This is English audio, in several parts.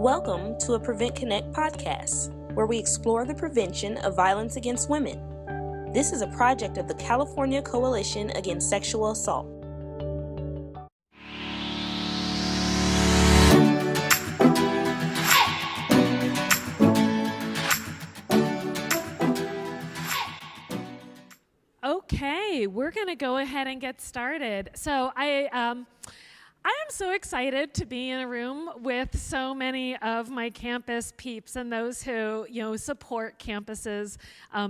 Welcome to a Prevent Connect podcast, where we explore the prevention of violence against women. This is a project of the California Coalition Against Sexual Assault. Okay, we're going to go ahead and get started. So I am so excited to be in a room with so many of my campus peeps and those who, support campuses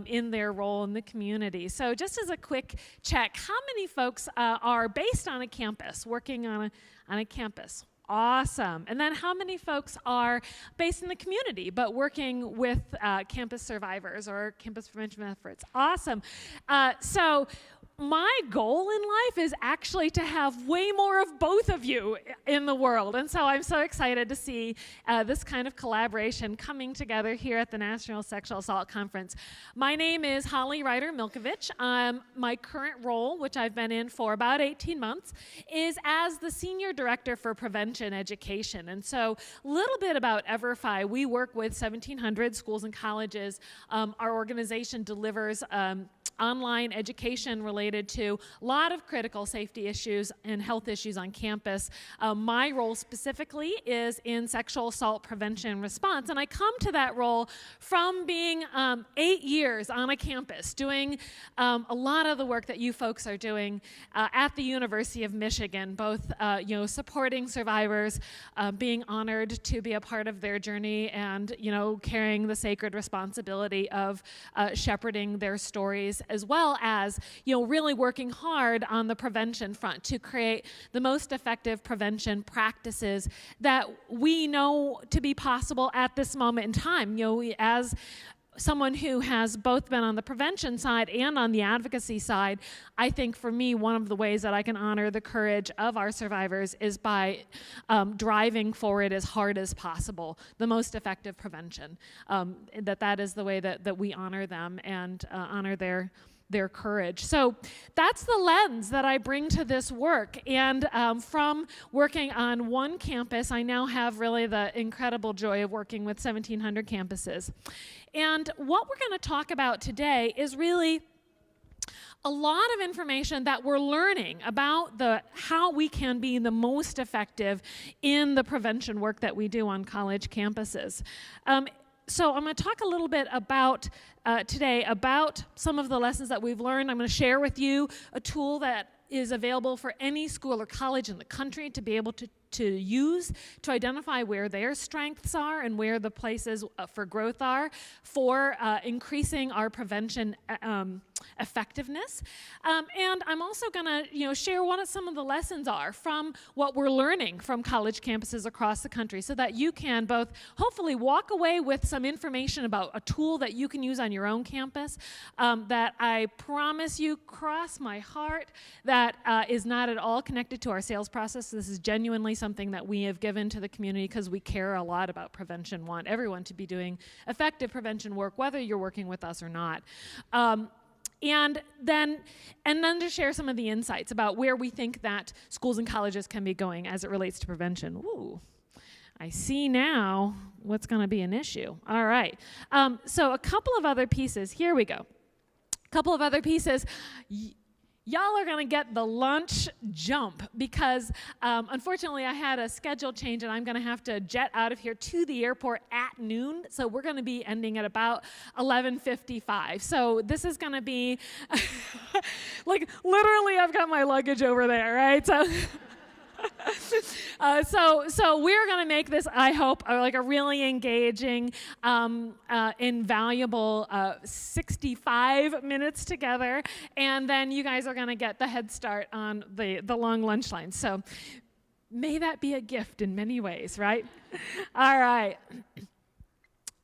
in their role in the community. So just as a quick check, how many folks are based on a campus, working on a campus? Awesome. And then how many folks are based in the community but working with campus survivors or campus prevention efforts? Awesome. So my goal in life is actually to have way more of both of you in the world. And so I'm so excited to see this kind of collaboration coming together here at the National Sexual Assault Conference. My name is Holly Rider-Milkovich. My current role, which I've been in for about 18 months, is as the Senior Director for Prevention Education. And so a little bit about EverFi. We work with 1,700 schools and colleges. Our organization delivers online education related to a lot of critical safety issues and health issues on campus. My role specifically is in sexual assault prevention response, and I come to that role from being 8 years on a campus, doing a lot of the work that you folks are doing at the University of Michigan, both supporting survivors, being honored to be a part of their journey, and carrying the sacred responsibility of shepherding their stories, as well as really working hard on the prevention front to create the most effective prevention practices that we know to be possible at this moment in time. As someone who has both been on the prevention side and on the advocacy side, I think for me, one of the ways that I can honor the courage of our survivors is by driving forward as hard as possible the most effective prevention. That is the way that we honor them and honor their courage. So that's the lens that I bring to this work. And from working on one campus, I now have really the incredible joy of working with 1,700 campuses. And what we're going to talk about today is really a lot of information that we're learning about how we can be the most effective in the prevention work that we do on college campuses. So I'm going to talk a little bit about today about some of the lessons that we've learned. I'm going to share with you a tool that is available for any school or college in the country to be able to use to identify where their strengths are and where the places for growth are for increasing our prevention effectiveness. And I'm also going to share what some of the lessons are from what we're learning from college campuses across the country, so that you can both hopefully walk away with some information about a tool that you can use on your own campus that I promise you, cross my heart, that is not at all connected to our sales process. This is genuinely something that we have given to the community because we care a lot about prevention, want everyone to be doing effective prevention work, whether you're working with us or not. And then to share some of the insights about where we think that schools and colleges can be going as it relates to prevention. Ooh, I see now what's going to be an issue. All right. So a couple of other pieces. Here we go. A couple of other pieces. Y'all are going to get the lunch jump because, unfortunately, I had a schedule change and I'm going to have to jet out of here to the airport at noon. So we're going to be ending at about 11:55. So this is going to be, like, literally I've got my luggage over there, right? So we're going to make this, I hope, like a really engaging, invaluable 65 minutes together, and then you guys are going to get the head start on the long lunch line. So may that be a gift in many ways, right? All right.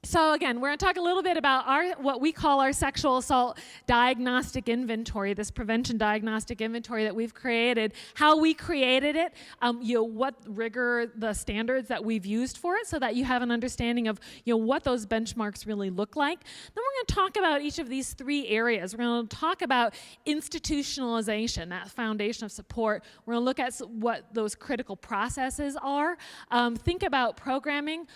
So again, we're going to talk a little bit about what we call our sexual assault diagnostic inventory, this prevention diagnostic inventory that we've created, how we created it, what rigor, the standards that we've used for it, so that you have an understanding of what those benchmarks really look like. Then we're going to talk about each of these 3 areas. We're going to talk about institutionalization, that foundation of support. We're going to look at what those critical processes are, think about programming,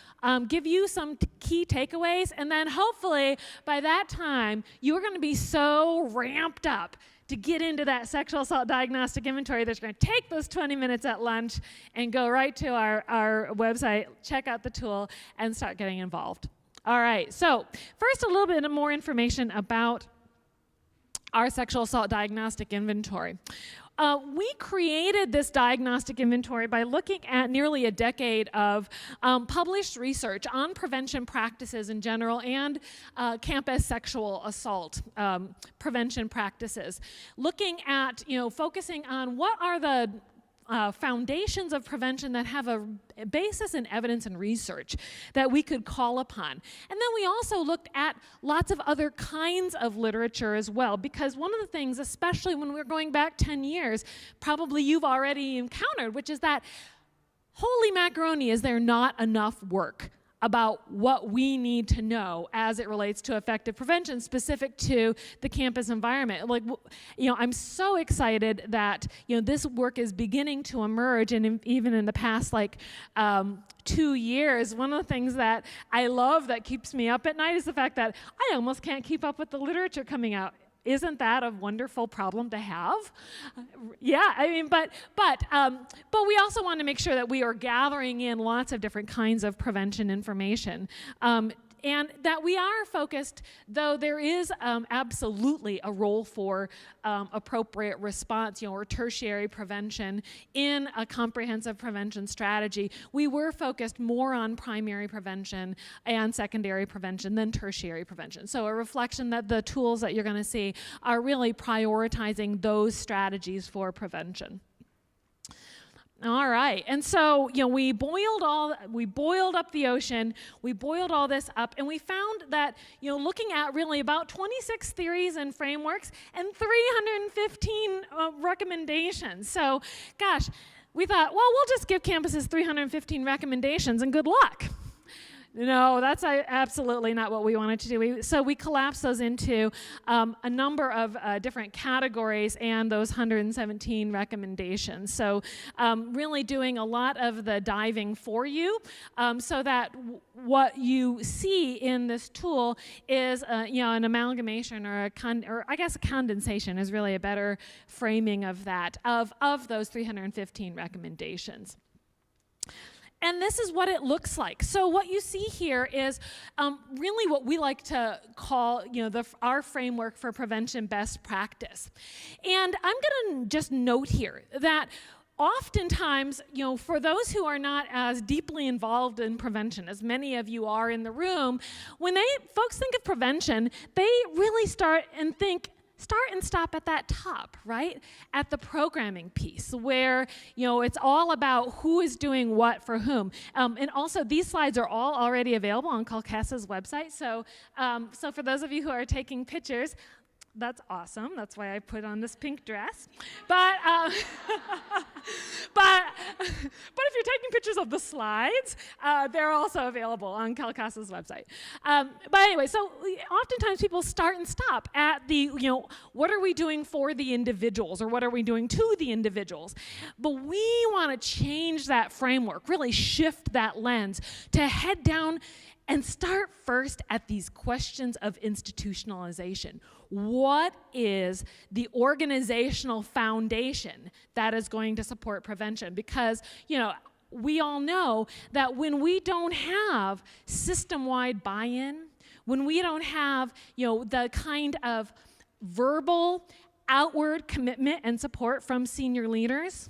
give you some key takeaways, and then hopefully by that time you're going to be so ramped up to get into that sexual assault diagnostic inventory that you're going to take those 20 minutes at lunch and go right to our website, check out the tool, and start getting involved. All right, so first a little bit more information about our sexual assault diagnostic inventory. We created this diagnostic inventory by looking at nearly a decade of published research on prevention practices in general and campus sexual assault prevention practices. Looking at, focusing on what are the foundations of prevention that have a basis in evidence and research that we could call upon. And then we also looked at lots of other kinds of literature as well, because one of the things, especially when we're going back 10 years, probably you've already encountered, which is that, holy macaroni, is there not enough work about what we need to know as it relates to effective prevention specific to the campus environment. I'm so excited that, this work is beginning to emerge, and even in the past, 2 years, one of the things that I love that keeps me up at night is the fact that I almost can't keep up with the literature coming out. Isn't that a wonderful problem to have? Yeah, but we also want to make sure that we are gathering in lots of different kinds of prevention information. And that we are focused, though there is absolutely a role for appropriate response, or tertiary prevention in a comprehensive prevention strategy. We were focused more on primary prevention and secondary prevention than tertiary prevention. So a reflection that the tools that you're going to see are really prioritizing those strategies for prevention. All right, and so we boiled up the ocean, we boiled all this up, and we found that looking at really about 26 theories and frameworks and 315 recommendations. So, gosh, we thought, well, we'll just give campuses 315 recommendations and good luck. No, that's absolutely not what we wanted to do. So we collapsed those into a number of different categories and those 117 recommendations. So really doing a lot of the diving for you, so that what you see in this tool is an amalgamation or I guess a condensation is really a better framing of that, of those 315 recommendations. And this is what it looks like. So what you see here is really what we like to call, our framework for prevention best practice. And I'm going to just note here that oftentimes, for those who are not as deeply involved in prevention, as many of you are in the room, when folks think of prevention, they really start and stop at that top, right? At the programming piece, where it's all about who is doing what for whom. And also, these slides are all already available on Calcasa's website. So for those of you who are taking pictures, that's awesome. That's why I put on this pink dress. But if you're taking pictures of the slides, they're also available on Calcasa's website. But anyway, so oftentimes people start and stop at the, what are we doing for the individuals, or what are we doing to the individuals? But we want to change that framework, really shift that lens to head down and start first at these questions of institutionalization. What is the organizational foundation that is going to support prevention? Because, we all know that when we don't have system-wide buy-in, when we don't have, the kind of verbal, outward commitment and support from senior leaders,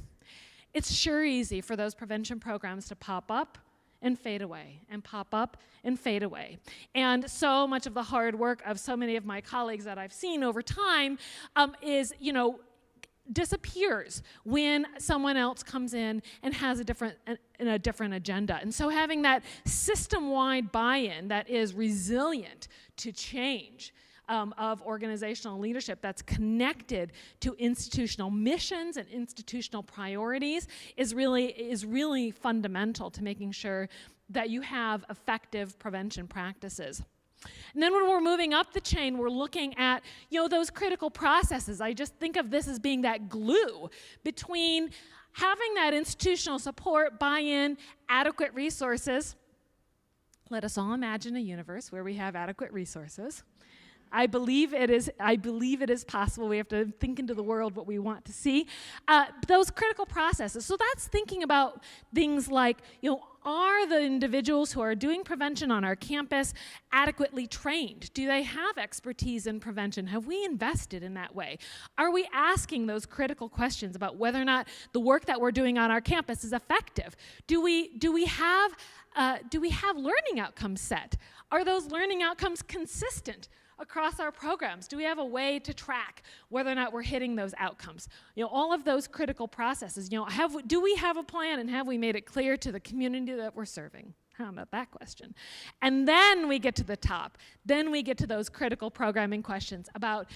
it's sure easy for those prevention programs to pop up and fade away, and pop up and fade away. And so much of the hard work of so many of my colleagues that I've seen over time is, disappears when someone else comes in and has a different agenda. And so having that system-wide buy-in that is resilient to change of organizational leadership that's connected to institutional missions and institutional priorities is really fundamental to making sure that you have effective prevention practices. And then when we're moving up the chain, we're looking at, those critical processes. I just think of this as being that glue between having that institutional support, buy-in, adequate resources. Let us all imagine a universe where we have adequate resources. I believe it is possible. We have to think into the world what we want to see. Those critical processes. So that's thinking about things like, are the individuals who are doing prevention on our campus adequately trained? Do they have expertise in prevention? Have we invested in that way? Are we asking those critical questions about whether or not the work that we're doing on our campus is effective? Do we have learning outcomes set? Are those learning outcomes consistent across our programs? Do we have a way to track whether or not we're hitting those outcomes? All of those critical processes. Do we have a plan, and have we made it clear to the community that we're serving? How about that question? And then we get to the top. Then we get to those critical programming questions about,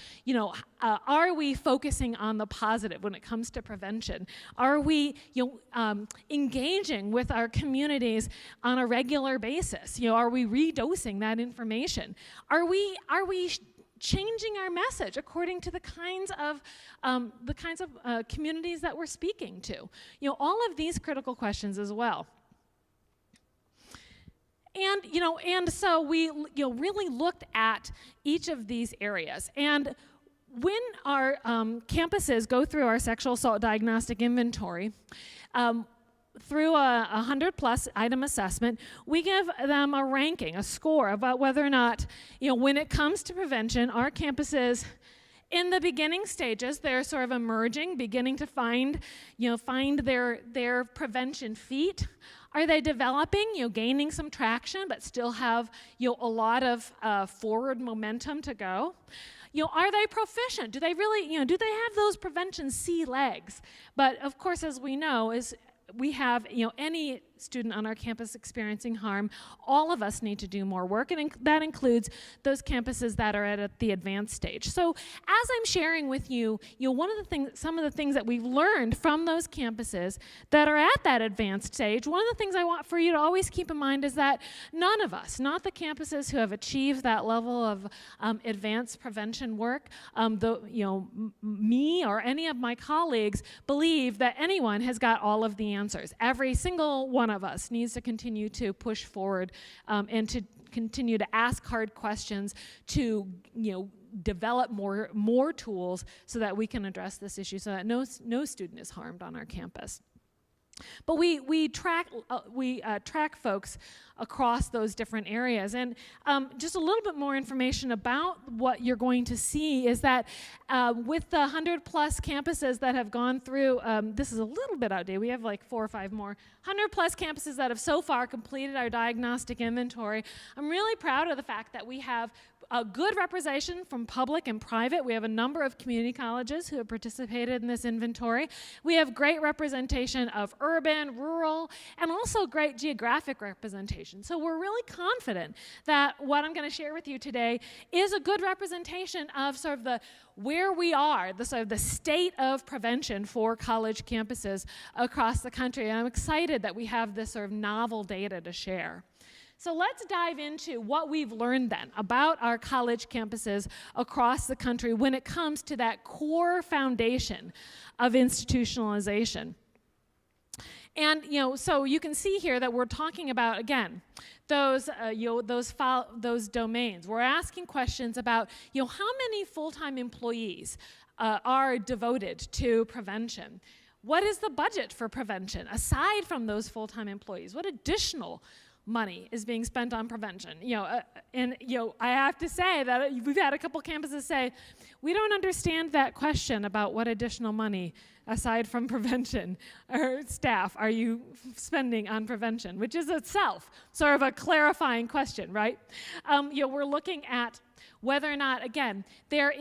are we focusing on the positive when it comes to prevention? Are we, engaging with our communities on a regular basis? Are we redosing that information? Are we changing our message according to the kinds of communities that we're speaking to? All of these critical questions as well. And so we really looked at each of these areas. And when our campuses go through our sexual assault diagnostic inventory, through a 100+ item assessment, we give them a ranking, a score about whether or not, when it comes to prevention, our campuses, in the beginning stages, they're sort of emerging, beginning to find their prevention feet. Are they developing, gaining some traction, but still have, a lot of forward momentum to go? Are they proficient? Do they really, do they have those prevention sea legs? But of course, as we know, we have, any student on our campus experiencing harm, all of us need to do more work, and that includes those campuses that are at the advanced stage. So as I'm sharing with you, some of the things that we've learned from those campuses that are at that advanced stage, one of the things I want for you to always keep in mind is that none of us, not the campuses who have achieved that level of advanced prevention work, me or any of my colleagues believe that anyone has got all of the answers. Every single one of us needs to continue to push forward and to continue to ask hard questions, to develop more tools so that we can address this issue, so that no student is harmed on our campus. But we track folks across those different areas. And just a little bit more information about what you're going to see is that with the 100+ campuses that have gone through, this is a little bit outdated, we have like 4 or 5 more, 100+ campuses that have so far completed our diagnostic inventory. I'm really proud of the fact that we have a good representation from public and private. We have a number of community colleges who have participated in this inventory. We have great representation of urban, rural, and also great geographic representation. So we're really confident that what I'm going to share with you today is a good representation of sort of where we are, the state of prevention for college campuses across the country. And I'm excited that we have this sort of novel data to share. So let's dive into what we've learned then about our college campuses across the country when it comes to that core foundation of institutionalization. And so you can see here that we're talking about, again, those domains. We're asking questions about how many full-time employees are devoted to prevention. What is the budget for prevention aside from those full-time employees? What additional money is being spent on prevention? I have to say that we've had a couple campuses say, we don't understand that question about what additional money aside from prevention or staff are you spending on prevention, which is itself sort of a clarifying question, right? We're looking at whether or not, again, there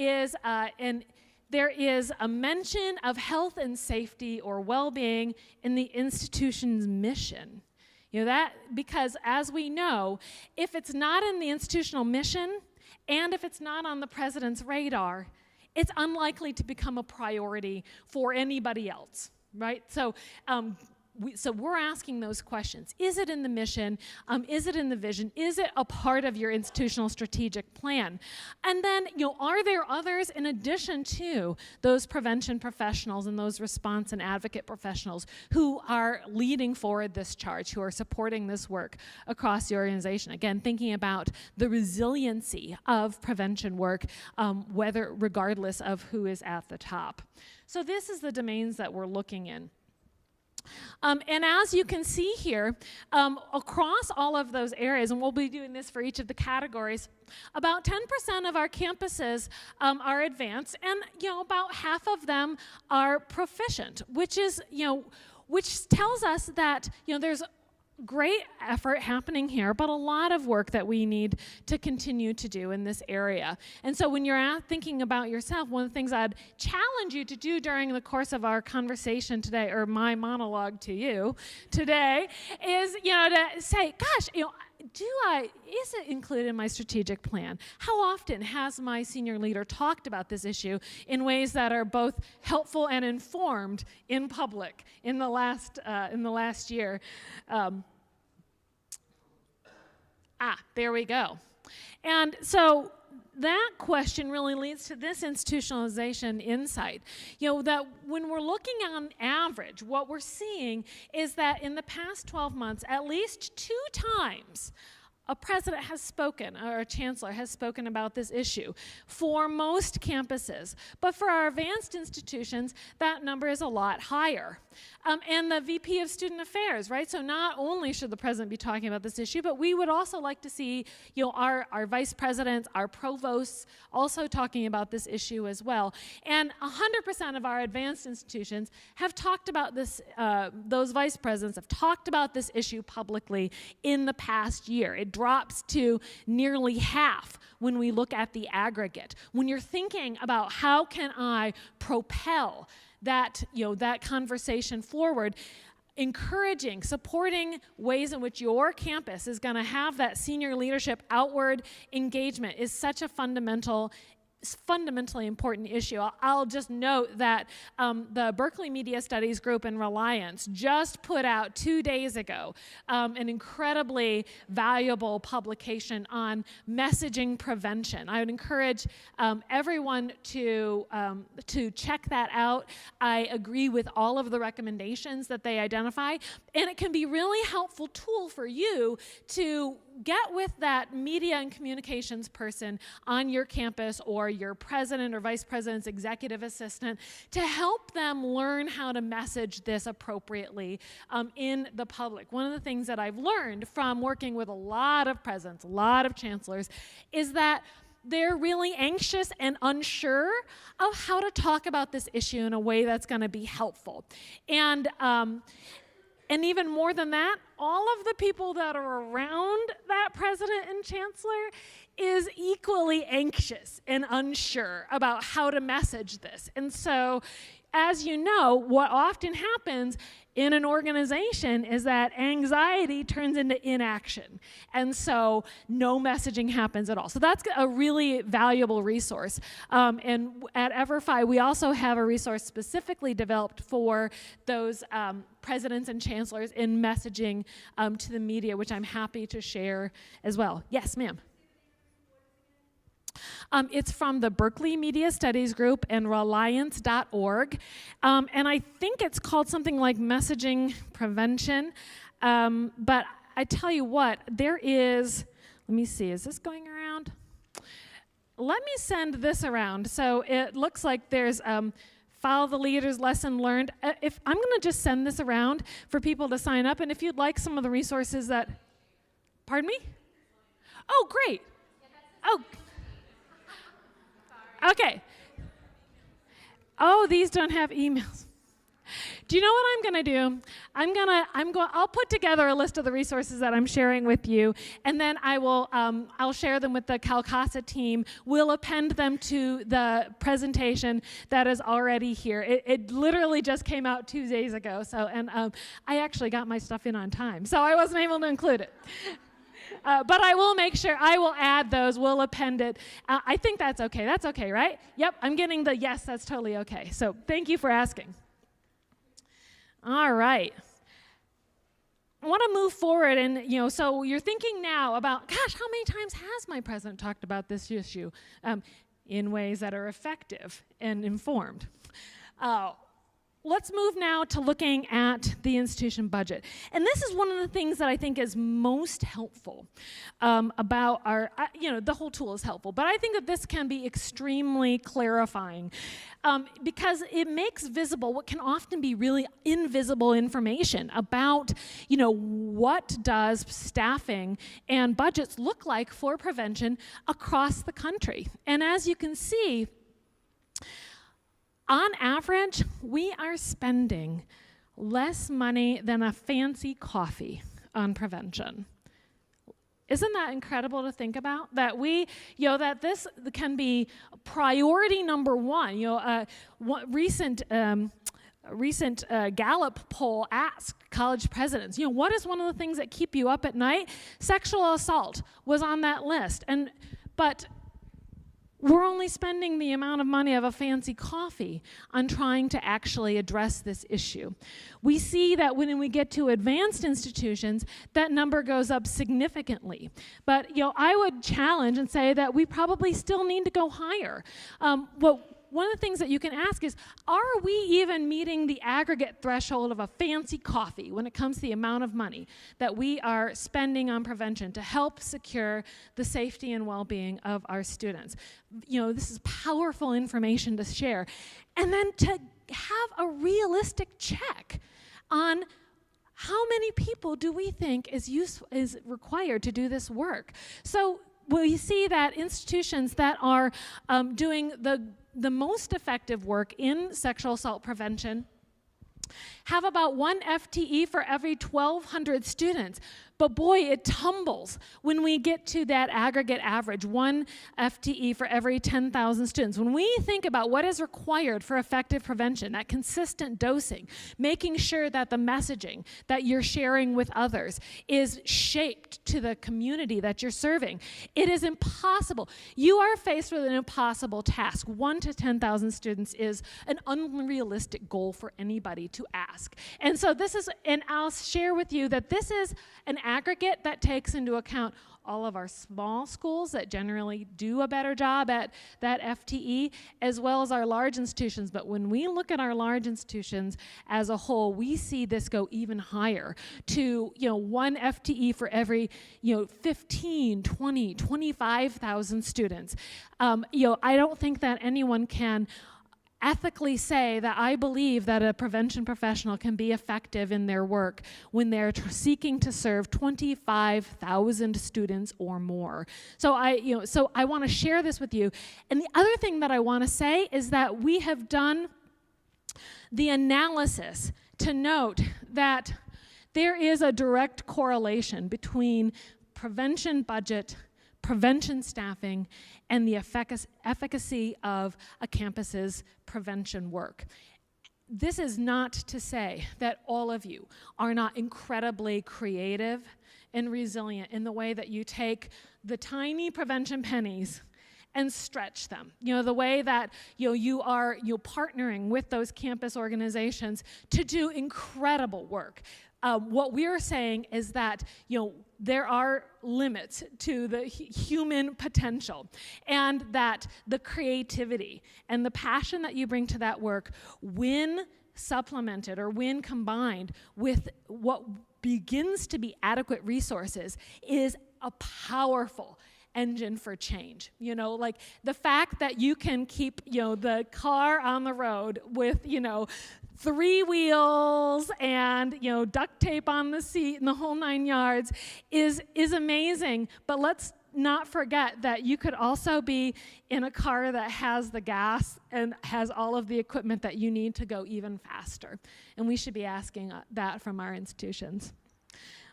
there is a mention of health and safety or well-being in the institution's mission. You know that, because as we know, if it's not in the institutional mission, and if it's not on the president's radar, it's unlikely to become a priority for anybody else, right? So we're asking those questions. Is it in the mission? Is it in the vision? Is it a part of your institutional strategic plan? And then, are there others in addition to those prevention professionals and those response and advocate professionals who are leading forward this charge, who are supporting this work across the organization? Again, thinking about the resiliency of prevention work, regardless of who is at the top. So this is the domains that we're looking in. And as you can see here, across all of those areas, and we'll be doing this for each of the categories, about 10% of our campuses are advanced, and about half of them are proficient, which is, which tells us that there's great effort happening here, but a lot of work that we need to continue to do in this area. And so when you're thinking about yourself, one of the things I'd challenge you to do during the course of our conversation today, or my monologue to you today, is to say, gosh, is it included in my strategic plan? How often has my senior leader talked about this issue in ways that are both helpful and informed in public in the last year? There we go. And so that question really leads to this institutionalization insight. That when we're looking on average, what we're seeing is that in the past 12 months, at least 2 times, a president has spoken, or a chancellor has spoken about this issue for most campuses. But for our advanced institutions, that number is a lot higher. And the VP of Student Affairs, right? So not only should the president be talking about this issue, but we would also like to see our vice presidents, our provosts also talking about this issue as well. And 100% of our advanced institutions have talked about this, those vice presidents have talked about this issue publicly in the past year. It drops to nearly half when we look at the aggregate. When you're thinking about how can I propel that, that conversation forward, encouraging, supporting ways in which your campus is going to have that senior leadership outward engagement is such a fundamentally important issue. I'll just note that the Berkeley Media Studies Group and Reliance just put out 2 days ago an incredibly valuable publication on messaging prevention. I would encourage everyone to check that out. I agree with all of the recommendations that they identify, and it can be a really helpful tool for you to get with that media and communications person on your campus, or your president or vice president's executive assistant, to help them learn how to message this appropriately in the public. One of the things that I've learned from working with a lot of presidents, a lot of chancellors, is that they're really anxious and unsure of how to talk about this issue in a way that's going to be helpful. And even more than that, all of the people that are around that president and chancellor is equally anxious and unsure about how to message this. And so, as you know, what often happens in an organization is that anxiety turns into inaction. And so no messaging happens at all. So that's a really valuable resource. And at EverFi, we also have a resource specifically developed for those presidents and chancellors in messaging to the media, which I'm happy to share as well. Yes, ma'am. It's from the Berkeley Media Studies Group and reliance.org. And I think it's called something like Messaging Prevention. But I tell you what, there is, let me see, is this going around? Let me send this around. So it looks like there's Follow the Leader's Lesson Learned. I'm going to just send this around for people to sign up. And if you'd like some of the resources that, pardon me? Oh, great. Oh, okay. Oh, these don't have emails. Do you know what I'm going to do? I'll put together a list of the resources that I'm sharing with you, and then I'll share them with the Calcasa team. We'll append them to the presentation that is already here. It literally just came out 2 days ago, and I actually got my stuff in on time, so I wasn't able to include it. But I will make sure, I will add those, we'll append it. I think that's okay. That's okay, right? Yep, I'm getting the yes, that's totally okay. So thank you for asking. All right. I want to move forward, and so you're thinking now about, gosh, how many times has my president talked about this issue in ways that are effective and informed? Let's move now to looking at the institution budget. And this is one of the things that I think is most helpful about our, the whole tool is helpful, but I think that this can be extremely clarifying because it makes visible what can often be really invisible information about, what does staffing and budgets look like for prevention across the country. And as you can see, on average, we are spending less money than a fancy coffee on prevention. Isn't that incredible to think about? That that this can be priority number one. Recent Gallup poll asked college presidents, what is one of the things that keep you up at night? Sexual assault was on that list, but we're only spending the amount of money of a fancy coffee on trying to actually address this issue. We see that when we get to advanced institutions, that number goes up significantly. But I would challenge and say that we probably still need to go higher. One of the things that you can ask is, are we even meeting the aggregate threshold of a fancy coffee when it comes to the amount of money that we are spending on prevention to help secure the safety and well-being of our students? This is powerful information to share. And then to have a realistic check on how many people do we think is required to do this work. So we see that institutions that are doing the most effective work in sexual assault prevention have about 1 FTE for every 1,200 students. But boy, it tumbles when we get to that aggregate average, 1 FTE for every 10,000 students. When we think about what is required for effective prevention, that consistent dosing, making sure that the messaging that you're sharing with others is shaped to the community that you're serving, it is impossible. You are faced with an impossible task. 1 to 10,000 students is an unrealistic goal for anybody to ask. And so I'll share with you that this is an aggregate that takes into account all of our small schools that generally do a better job at that FTE, as well as our large institutions. But when we look at our large institutions as a whole, we see this go even higher to 1 FTE for every 15, 20, 25,000 students. I don't think that anyone can ethically say that I believe that a prevention professional can be effective in their work when they're seeking to serve 25,000 students or more. So I want to share this with you. And the other thing that I want to say is that we have done the analysis to note that there is a direct correlation between prevention budget, prevention staffing, and the efficacy of a campus's prevention work. This is not to say that all of you are not incredibly creative and resilient in the way that you take the tiny prevention pennies and stretch them. The way that you are partnering with those campus organizations to do incredible work. What we're saying is that there are limits to the human potential, and that the creativity and the passion that you bring to that work, when supplemented or when combined with what begins to be adequate resources, is a powerful engine for change. Like the fact that you can keep the car on the road with 3 wheels and duct tape on the seat and the whole 9 yards is amazing. But let's not forget that you could also be in a car that has the gas and has all of the equipment that you need to go even faster. And we should be asking that from our institutions.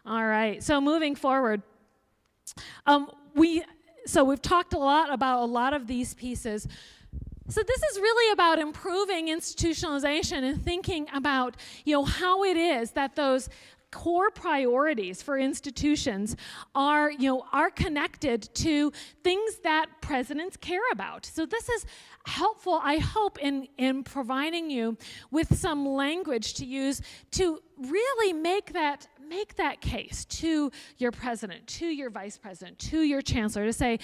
All right, so moving forward, we've talked a lot about a lot of these pieces. So this is really about improving institutionalization and thinking about, how it is that those core priorities for institutions are connected to things that presidents care about. So this is helpful, I hope, in providing you with some language to use to really make that case to your president, to your vice president, to your chancellor, to say,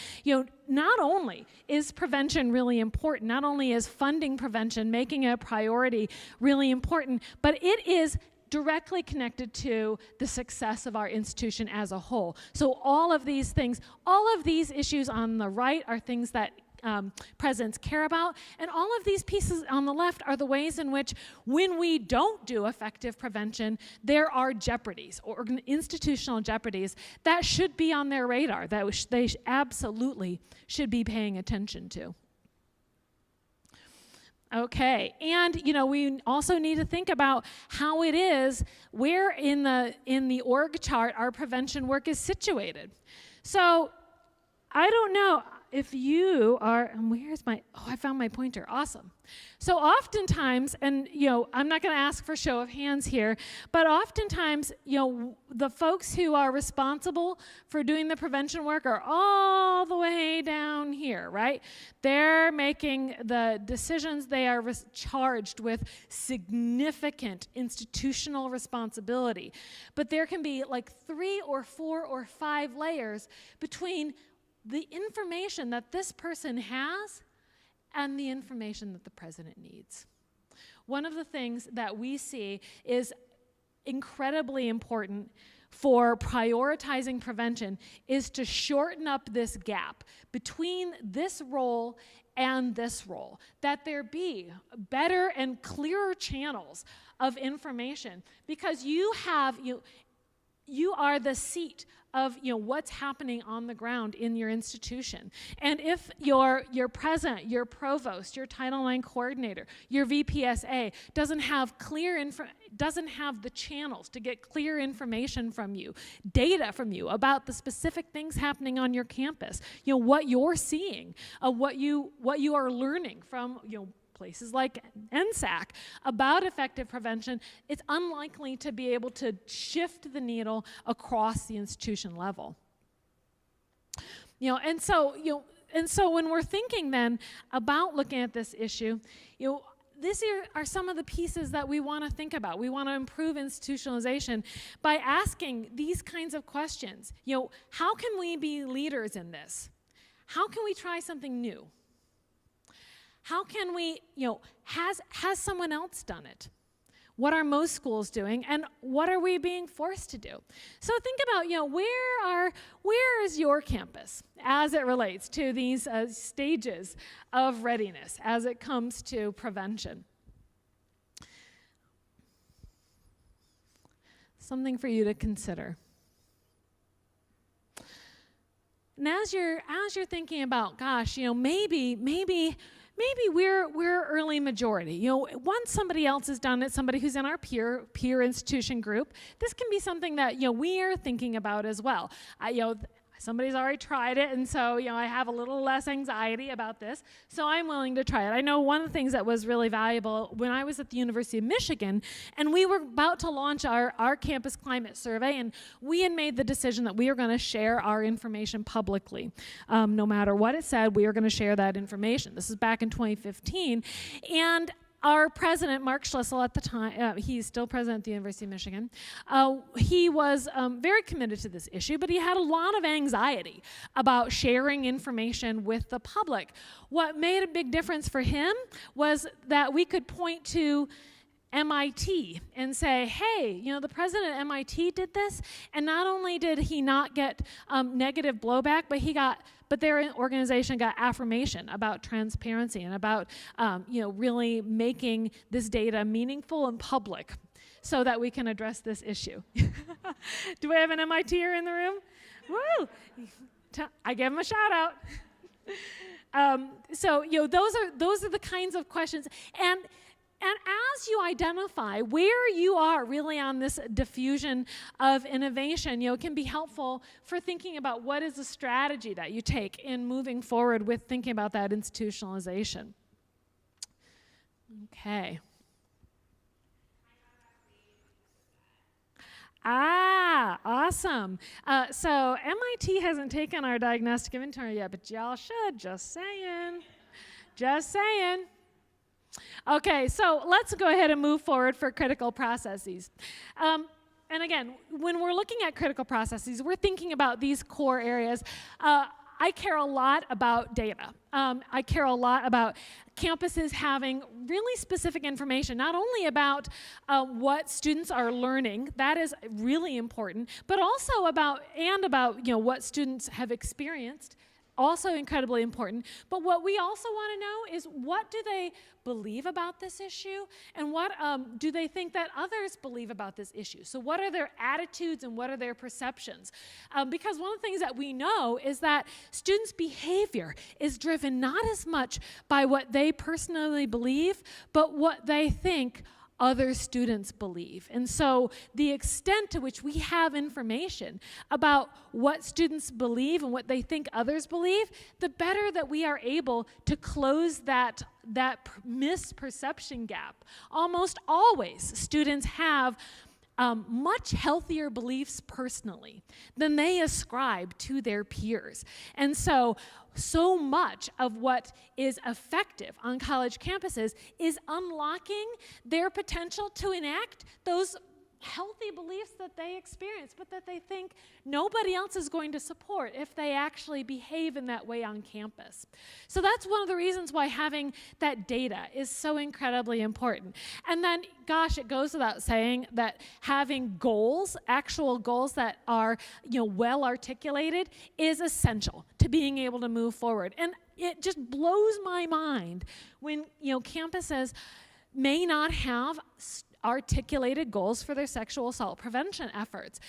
not only is prevention really important, not only is funding prevention, making it a priority really important, but it is directly connected to the success of our institution as a whole. So all of these things, all of these issues on the right are things that presidents care about, and all of these pieces on the left are the ways in which, when we don't do effective prevention, there are jeopardies, or institutional jeopardies, that should be on their radar, that they absolutely should be paying attention to. Okay, and we also need to think about how it is, where in the org chart our prevention work is situated. So I don't know if you are, I found my pointer, awesome. So oftentimes, and I'm not going to ask for show of hands here, but oftentimes, the folks who are responsible for doing the prevention work are all the way down here, right? They're making the decisions. They are charged with significant institutional responsibility. But there can be like 3 or 4 or 5 layers between the information that this person has and the information that the president needs. One of the things that we see is incredibly important for prioritizing prevention is to shorten up this gap between this role and this role, that there be better and clearer channels of information, because you are the seat of what's happening on the ground in your institution. And if your president, your provost, your Title IX coordinator, your VPSA doesn't have the channels to get clear information from you, data from you about the specific things happening on your campus, what you're seeing, what you are learning from places like NSAC about effective prevention, it's unlikely to be able to shift the needle across the institution level. And so when we're thinking then about looking at this issue, these are some of the pieces that we want to think about. We want to improve institutionalization by asking these kinds of questions. How can we be leaders in this? How can we try something new? How can we, has someone else done it? What are most schools doing, and what are we being forced to do? So think about, where is your campus as it relates to these stages of readiness as it comes to prevention? Something for you to consider. And as you're thinking about, gosh, maybe we're early majority. Once somebody else has done it, somebody who's in our peer institution group, this can be something that we are thinking about as well. Somebody's already tried it, and so I have a little less anxiety about this, so I'm willing to try it. I know one of the things that was really valuable when I was at the University of Michigan, and we were about to launch our campus climate survey, and we had made the decision that we were going to share our information publicly. No matter what it said, we were going to share that information. This is back in 2015, and our president, Mark Schlissel, at the time, he's still president at the University of Michigan, he was very committed to this issue, but he had a lot of anxiety about sharing information with the public. What made a big difference for him was that we could point to MIT and say, hey, the president at MIT did this, and not only did he not get negative blowback, but their organization got affirmation about transparency and about really making this data meaningful and public so that we can address this issue. Do we have an MITer in the room? Woo! I give them a shout out. So those are the kinds of questions, and as you identify where you are really on this diffusion of innovation, it can be helpful for thinking about what is the strategy that you take in moving forward with thinking about that institutionalization. Okay. Awesome. So MIT hasn't taken our diagnostic inventory yet, but y'all should, just saying. Just saying. Okay, so let's go ahead and move forward for critical processes. And again, when we're looking at critical processes, we're thinking about these core areas. I care a lot about data. I care a lot about campuses having really specific information, not only about what students are learning, that is really important, but also about what students have experienced, also incredibly important. But what we also want to know is, what do they believe about this issue, and what do they think that others believe about this issue? So what are their attitudes and what are their perceptions? Because one of the things that we know is that students' behavior is driven not as much by what they personally believe, but what they think other students believe. And so the extent to which we have information about what students believe and what they think others believe, the better that we are able to close that misperception gap. Almost always, students have much healthier beliefs personally than they ascribe to their peers. And so much of what is effective on college campuses is unlocking their potential to enact those healthy beliefs that they experience, but that they think nobody else is going to support if they actually behave in that way on campus. So that's one of the reasons why having that data is so incredibly important. And then, gosh, it goes without saying that having goals, actual goals that are, well articulated, is essential to being able to move forward. And it just blows my mind when, campuses may not have articulated goals for their sexual assault prevention efforts.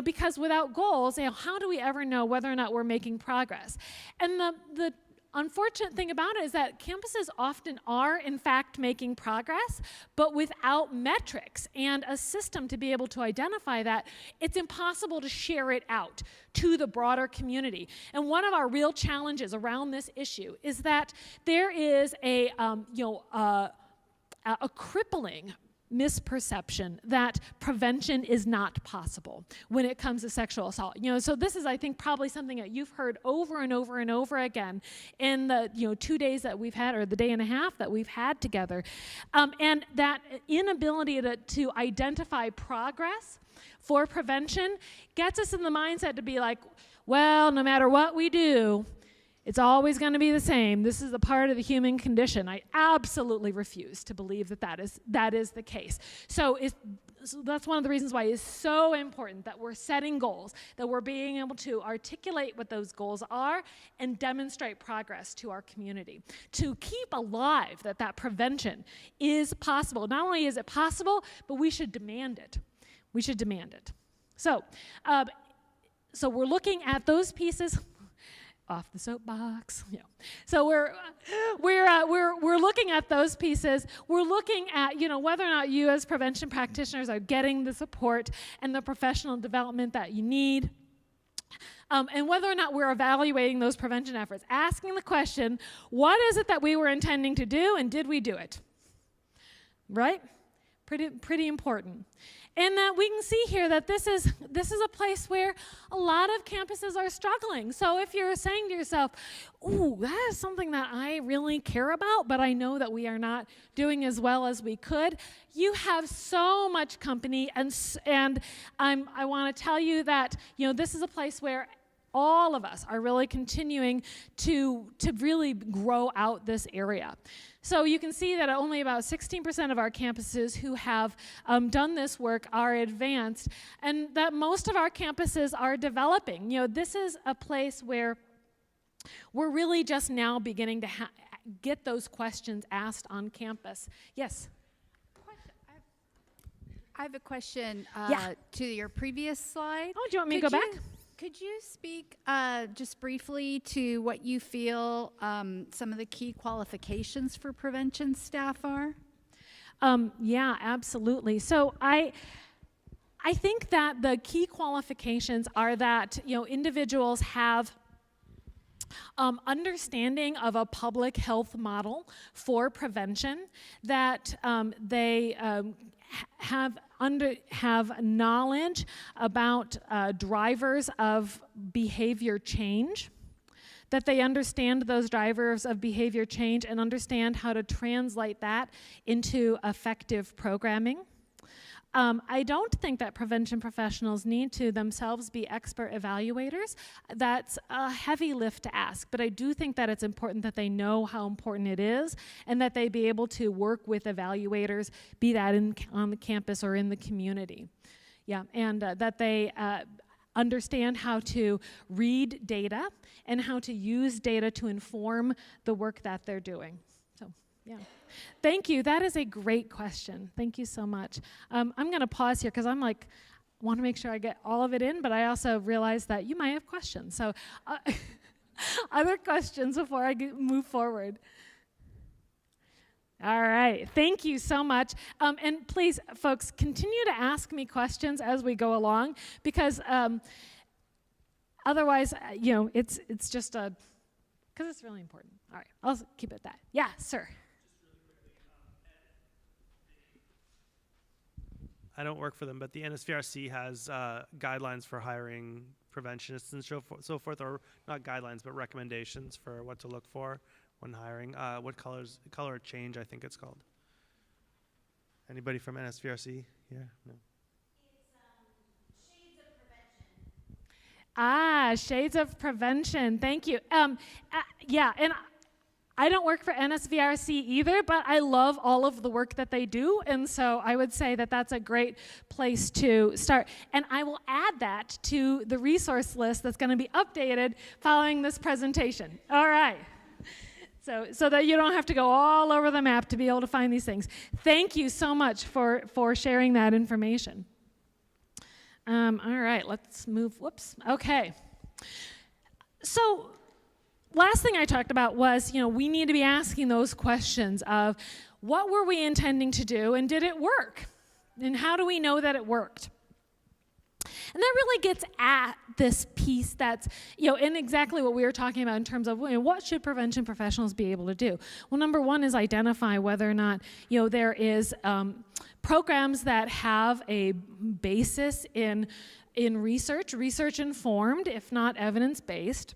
Because without goals, how do we ever know whether or not we're making progress? And the unfortunate thing about it is that campuses often are, in fact, making progress, but without metrics and a system to be able to identify that, it's impossible to share it out to the broader community. And one of our real challenges around this issue is that there is a crippling misperception that prevention is not possible when it comes to sexual assault. So this is, I think, probably something that you've heard over and over and over again in the 2 days that we've had, or the day and a half that we've had together. And that inability to identify progress for prevention gets us in the mindset to be like, well, no matter what we do, it's always going to be the same. This is a part of the human condition. I absolutely refuse to believe that is the case. So that's one of the reasons why it's so important that we're setting goals, that we're being able to articulate what those goals are and demonstrate progress to our community, to keep alive that prevention is possible. Not only is it possible, but we should demand it. We should demand it. So we're looking at those pieces. Off the soapbox. So we're looking at those pieces. We're looking at whether or not you as prevention practitioners are getting the support and the professional development that you need, and whether or not we're evaluating those prevention efforts. Asking the question, what is it that we were intending to do, and did we do it? Right? Pretty important. And that we can see here that this is a place where a lot of campuses are struggling. So if you're saying to yourself, ooh, that is something that I really care about, but I know that we are not doing as well as we could, you have so much company, and I want to tell you that this is a place where all of us are really continuing to really grow out this area. So you can see that only about 16% of our campuses who have done this work are advanced, and that most of our campuses are developing. This is a place where we're really just now beginning to get those questions asked on campus. Yes? I have a question Yeah. to your previous slide. Oh, do you want me to go back? Could you speak just briefly to what you feel some of the key qualifications for prevention staff are? Yeah, absolutely. So I think that the key qualifications are that individuals have understanding of a public health model for prevention, that they have knowledge about drivers of behavior change, that they understand those drivers of behavior change and understand how to translate that into effective programming. I don't think that prevention professionals need to themselves be expert evaluators. That's a heavy lift to ask, but I do think that it's important that they know how important it is and that they be able to work with evaluators, be that on the campus or in the community. Yeah, and that they understand how to read data and how to use data to inform the work that they're doing. So, yeah. Thank you. That is a great question. Thank you so much. I'm going to pause here because want to make sure I get all of it in, but I also realize that you might have questions. So other questions before I move forward? All right. Thank you so much. And please, folks, continue to ask me questions as we go along because otherwise, it's just because it's really important. All right. I'll keep it at that. Yeah, sir. I don't work for them, but the NSVRC has guidelines for hiring preventionists and so forth, or not guidelines, but recommendations for what to look for when hiring. What color change, I think it's called. Anybody from NSVRC here? No. It's shades of prevention. Ah, shades of prevention. Thank you. Yeah, and I don't work for NSVRC either, but I love all of the work that they do, and so I would say that that's a great place to start. And I will add that to the resource list that's going to be updated following this presentation. All right. So that you don't have to go all over the map to be able to find these things. Thank you so much for sharing that information. All right, let's move. Whoops. Okay. So last thing I talked about was, we need to be asking those questions of what were we intending to do and did it work? And how do we know that it worked? And that really gets at this piece that's, in exactly what we were talking about in terms of what should prevention professionals be able to do? Well, number one is identify whether or not, there is programs that have a basis in research informed, if not evidence-based.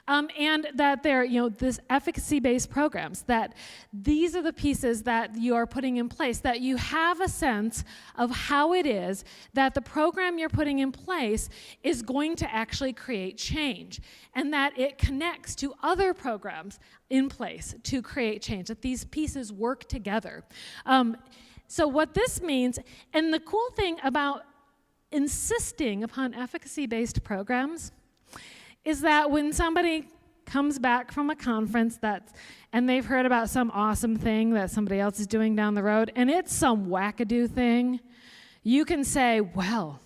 And that they're, this efficacy-based programs, that these are the pieces that you are putting in place, that you have a sense of how it is that the program you're putting in place is going to actually create change, and that it connects to other programs in place to create change, that these pieces work together. So what this means, and the cool thing about insisting upon efficacy-based programs is that when somebody comes back from a conference and they've heard about some awesome thing that somebody else is doing down the road, and it's some wackadoo thing, you can say, well,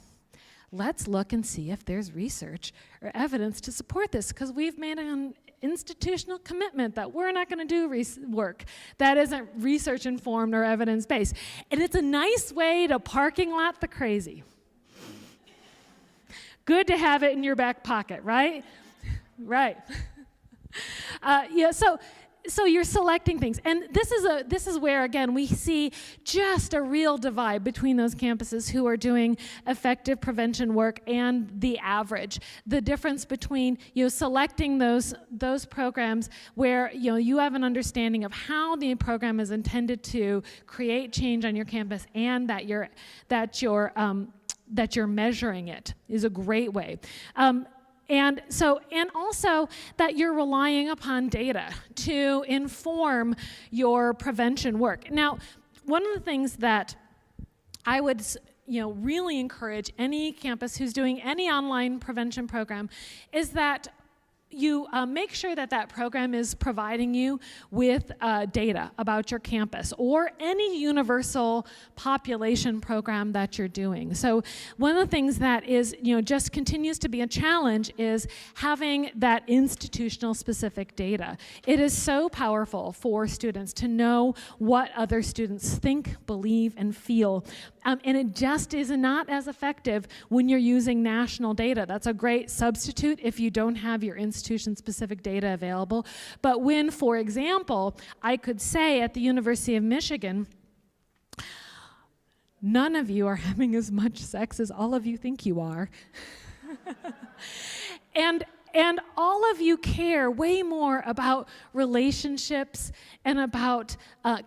let's look and see if there's research or evidence to support this, because we've made an institutional commitment that we're not going to do work that isn't research-informed or evidence-based. And it's a nice way to parking lot the crazy. Good to have it in your back pocket, right? Right. So you're selecting things, and this is where again we see just a real divide between those campuses who are doing effective prevention work and the average. The difference between selecting those programs where you have an understanding of how the program is intended to create change on your campus, and that you're measuring it is a great way. And also that you're relying upon data to inform your prevention work. Now, one of the things that I would really encourage any campus who's doing any online prevention program is that make sure that that program is providing you with data about your campus or any universal population program that you're doing. So one of the things that is, just continues to be a challenge is having that institutional specific data. It is so powerful for students to know what other students think, believe, and feel. And it just is not as effective when you're using national data. That's a great substitute if you don't have your institution-specific data available. But when, for example, I could say at the University of Michigan, none of you are having as much sex as all of you think you are. And all of you care way more about relationships and about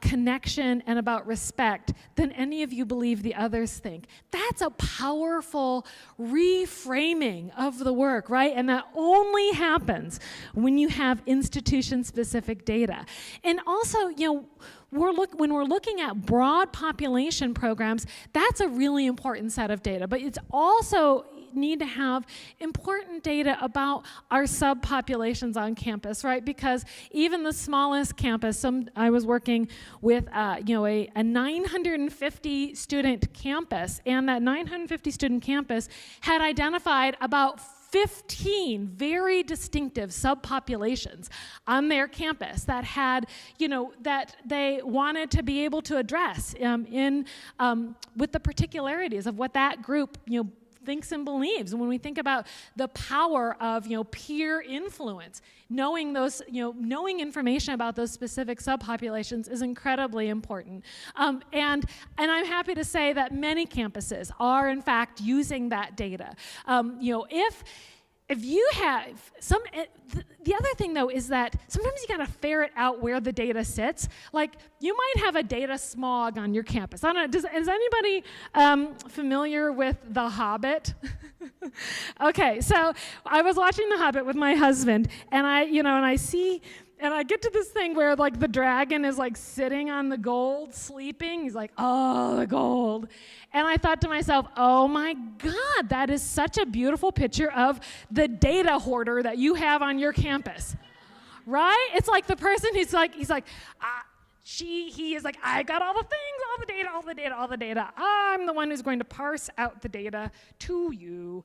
connection and about respect than any of you believe the others think. That's a powerful reframing of the work, right? And that only happens when you have institution-specific data. And also, when we're looking at broad population programs, that's a really important set of data. But it's also need to have important data about our subpopulations on campus, right? Because even the smallest campus, I was working with a 950 student campus, and that 950 student campus had identified about 15 very distinctive subpopulations on their campus that had, that they wanted to be able to address with the particularities of what that group, thinks and believes. And when we think about the power of, peer influence, knowing those, knowing information about those specific subpopulations is incredibly important. And I'm happy to say that many campuses are, in fact, using that data. If you have some, the other thing though is that sometimes you gotta ferret out where the data sits. Like you might have a data smog on your campus. I don't know, is anybody familiar with The Hobbit? Okay, so I was watching The Hobbit with my husband, and I get to this thing where like the dragon is like sitting on the gold, sleeping. He's like, oh, the gold. And I thought to myself, oh my God, that is such a beautiful picture of the data hoarder that you have on your campus, right? It's like the person who's like, he is like, I got all the things, all the data. I'm the one who's going to parse out the data to you.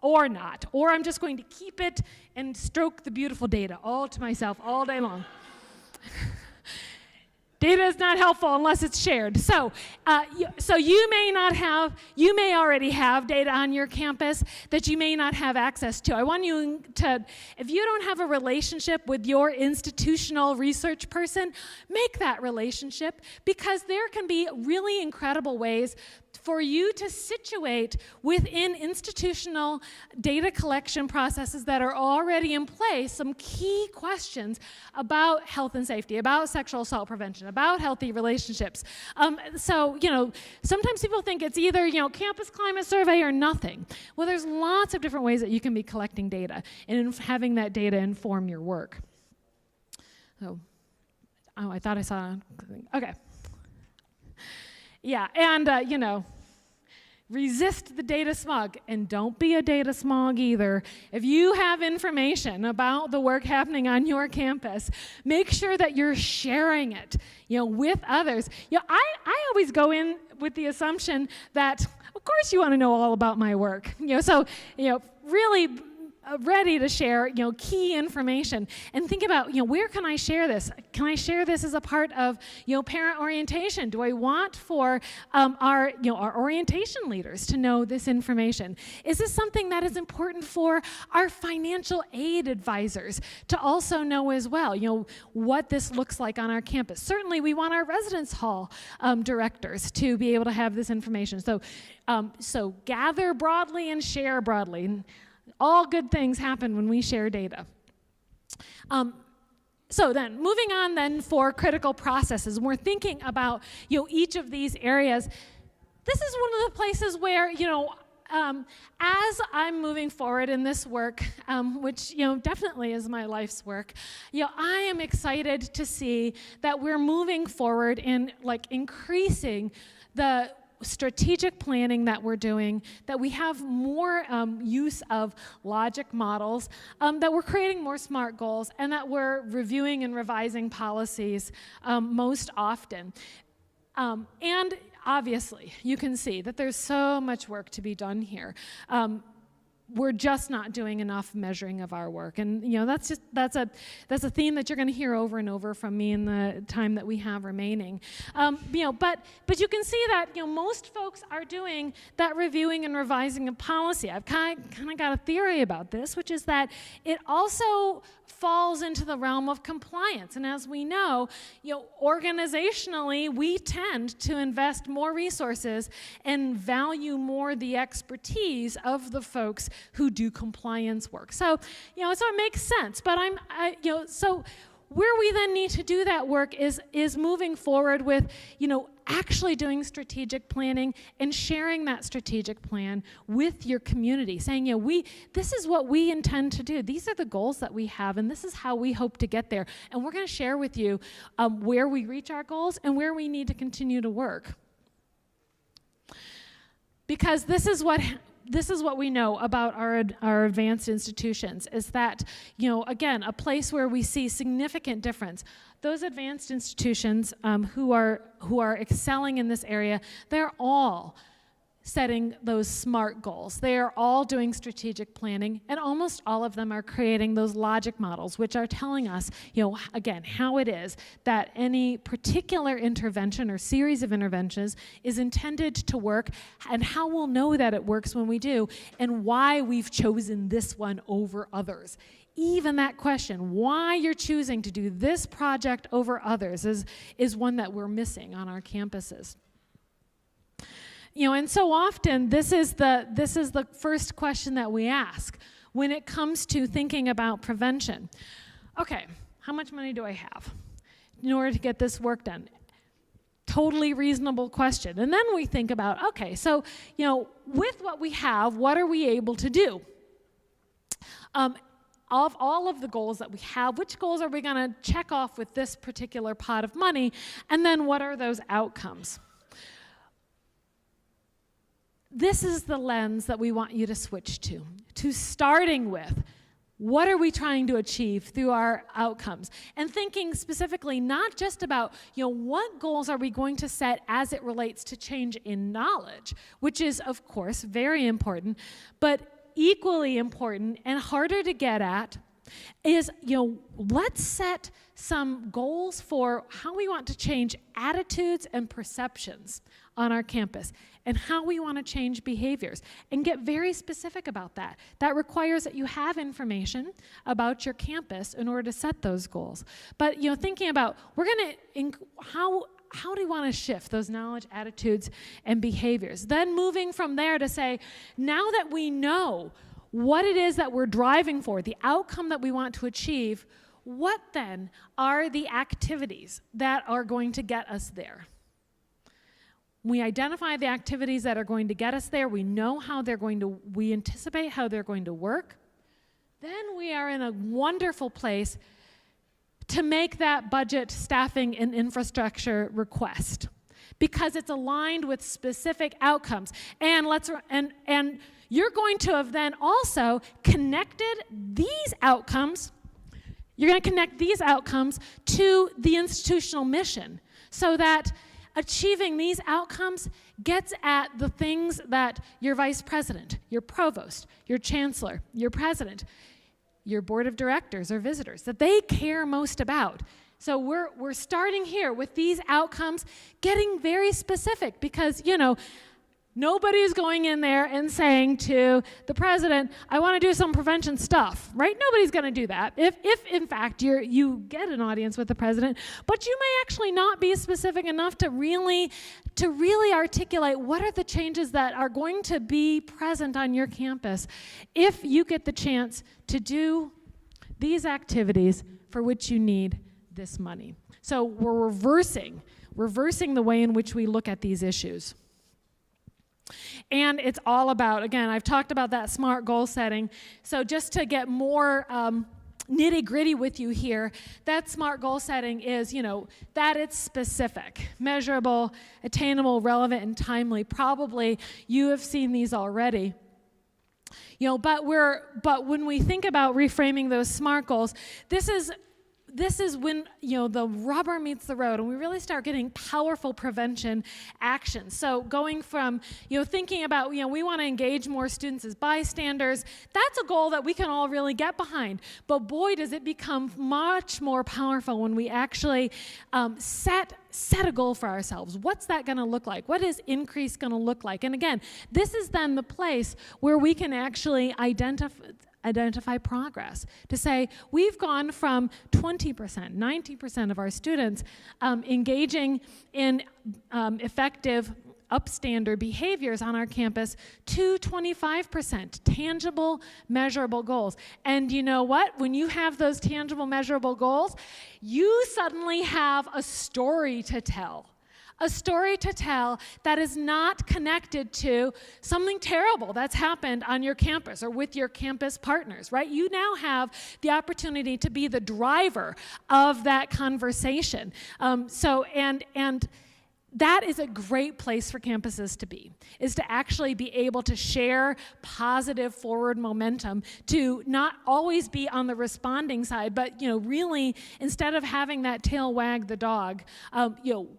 Or not, or I'm just going to keep it and stroke the beautiful data all to myself all day long. Data is not helpful unless it's shared. So you may already have data on your campus that you may not have access to. I want you to, if you don't have a relationship with your institutional research person, make that relationship, because there can be really incredible ways for you to situate within institutional data collection processes that are already in place some key questions about health and safety, about sexual assault prevention, about healthy relationships. Sometimes people think it's either, campus climate survey or nothing. Well, there's lots of different ways that you can be collecting data and having that data inform your work. I thought I saw, okay. Yeah, and, resist the data smog, and don't be a data smog either. If you have information about the work happening on your campus, make sure that you're sharing it, with others. I always go in with the assumption that, of course, you want to know all about my work. Really ready to share, key information, and think about, where can I share this? Can I share this as a part of, parent orientation? Do I want for our orientation leaders to know this information? Is this something that is important for our financial aid advisors to also know as well? What this looks like on our campus. Certainly, we want our residence hall directors to be able to have this information. So gather broadly and share broadly. All good things happen when we share data. So then, moving on then for critical processes, we're thinking about each of these areas. This is one of the places where as I'm moving forward in this work, which definitely is my life's work, I am excited to see that we're moving forward in increasing the strategic planning that we're doing, that we have more use of logic models, that we're creating more SMART goals, and that we're reviewing and revising policies most often. And obviously, you can see that there's so much work to be done here. We're just not doing enough measuring of our work, and that's a theme that you're going to hear over and over from me in the time that we have remaining. But you can see that most folks are doing that reviewing and revising of policy. I've kind of got a theory about this, which is that it also falls into the realm of compliance. And as we know, organizationally, we tend to invest more resources and value more the expertise of the folks who do compliance work. So, so it makes sense. But so where we then need to do that work is moving forward with, actually doing strategic planning and sharing that strategic plan with your community, saying, this is what we intend to do. These are the goals that we have, and this is how we hope to get there. And we're going to share with you where we reach our goals and where we need to continue to work. Because this is what we know about our advanced institutions, is that, again, a place where we see significant difference. Those advanced institutions who are excelling in this area, they're all setting those SMART goals. They are all doing strategic planning, and almost all of them are creating those logic models, which are telling us, again, how it is that any particular intervention or series of interventions is intended to work, and how we'll know that it works when we do, and why we've chosen this one over others. Even that question, why you're choosing to do this project over others, is one that we're missing on our campuses. And so often this is the first question that we ask when it comes to thinking about prevention. Okay, how much money do I have in order to get this work done? Totally reasonable question. And then we think about, okay, so with what we have, what are we able to do? Of all of the goals that we have, which goals are we going to check off with this particular pot of money? And then what are those outcomes? This is the lens that we want you to switch to starting with, what are we trying to achieve through our outcomes? And thinking specifically not just about, what goals are we going to set as it relates to change in knowledge, which is, of course, very important, but equally important and harder to get at is, let's set some goals for how we want to change attitudes and perceptions on our campus and how we want to change behaviors, and get very specific about that. That requires that you have information about your campus in order to set those goals. But thinking about, how do you want to shift those knowledge, attitudes, and behaviors? Then moving from there to say, now that we know what it is that we're driving for, the outcome that we want to achieve, what then are the activities that are going to get us there? We identify the activities that are going to get us there. We know how we anticipate how they're going to work. Then we are in a wonderful place to make that budget, staffing, and infrastructure request, because it's aligned with specific outcomes. And you're going to have then also connected these outcomes. You're going to connect these outcomes to the institutional mission, so that achieving these outcomes gets at the things that your vice president, your provost, your chancellor, your president, your board of directors or visitors, that they care most about. So we're starting here with these outcomes, getting very specific, because, nobody's going in there and saying to the president, I want to do some prevention stuff, right? Nobody's going to do that if in fact you get an audience with the president, but you may actually not be specific enough to really articulate what are the changes that are going to be present on your campus if you get the chance to do these activities for which you need this money. So we're reversing the way in which we look at these issues. And it's all about, again, I've talked about that SMART goal setting. So just to get more nitty-gritty with you here, that SMART goal setting is, that it's specific, measurable, attainable, relevant, and timely. Probably you have seen these already. But when we think about reframing those SMART goals, this is when, the rubber meets the road and we really start getting powerful prevention actions. So going from, thinking about, we want to engage more students as bystanders, that's a goal that we can all really get behind. But boy, does it become much more powerful when we actually set a goal for ourselves. What's that going to look like? What is increase going to look like? And again, this is then the place where we can actually identify progress, to say we've gone from 20%, 90% of our students engaging in effective upstander behaviors on our campus to 25%, tangible, measurable goals. And you know what? When you have those tangible, measurable goals, you suddenly have a story to tell. A story to tell that is not connected to something terrible that's happened on your campus or with your campus partners, right? You now have the opportunity to be the driver of that conversation. And that is a great place for campuses to be, is to actually be able to share positive forward momentum, to not always be on the responding side, but really, instead of having that tail wag the dog,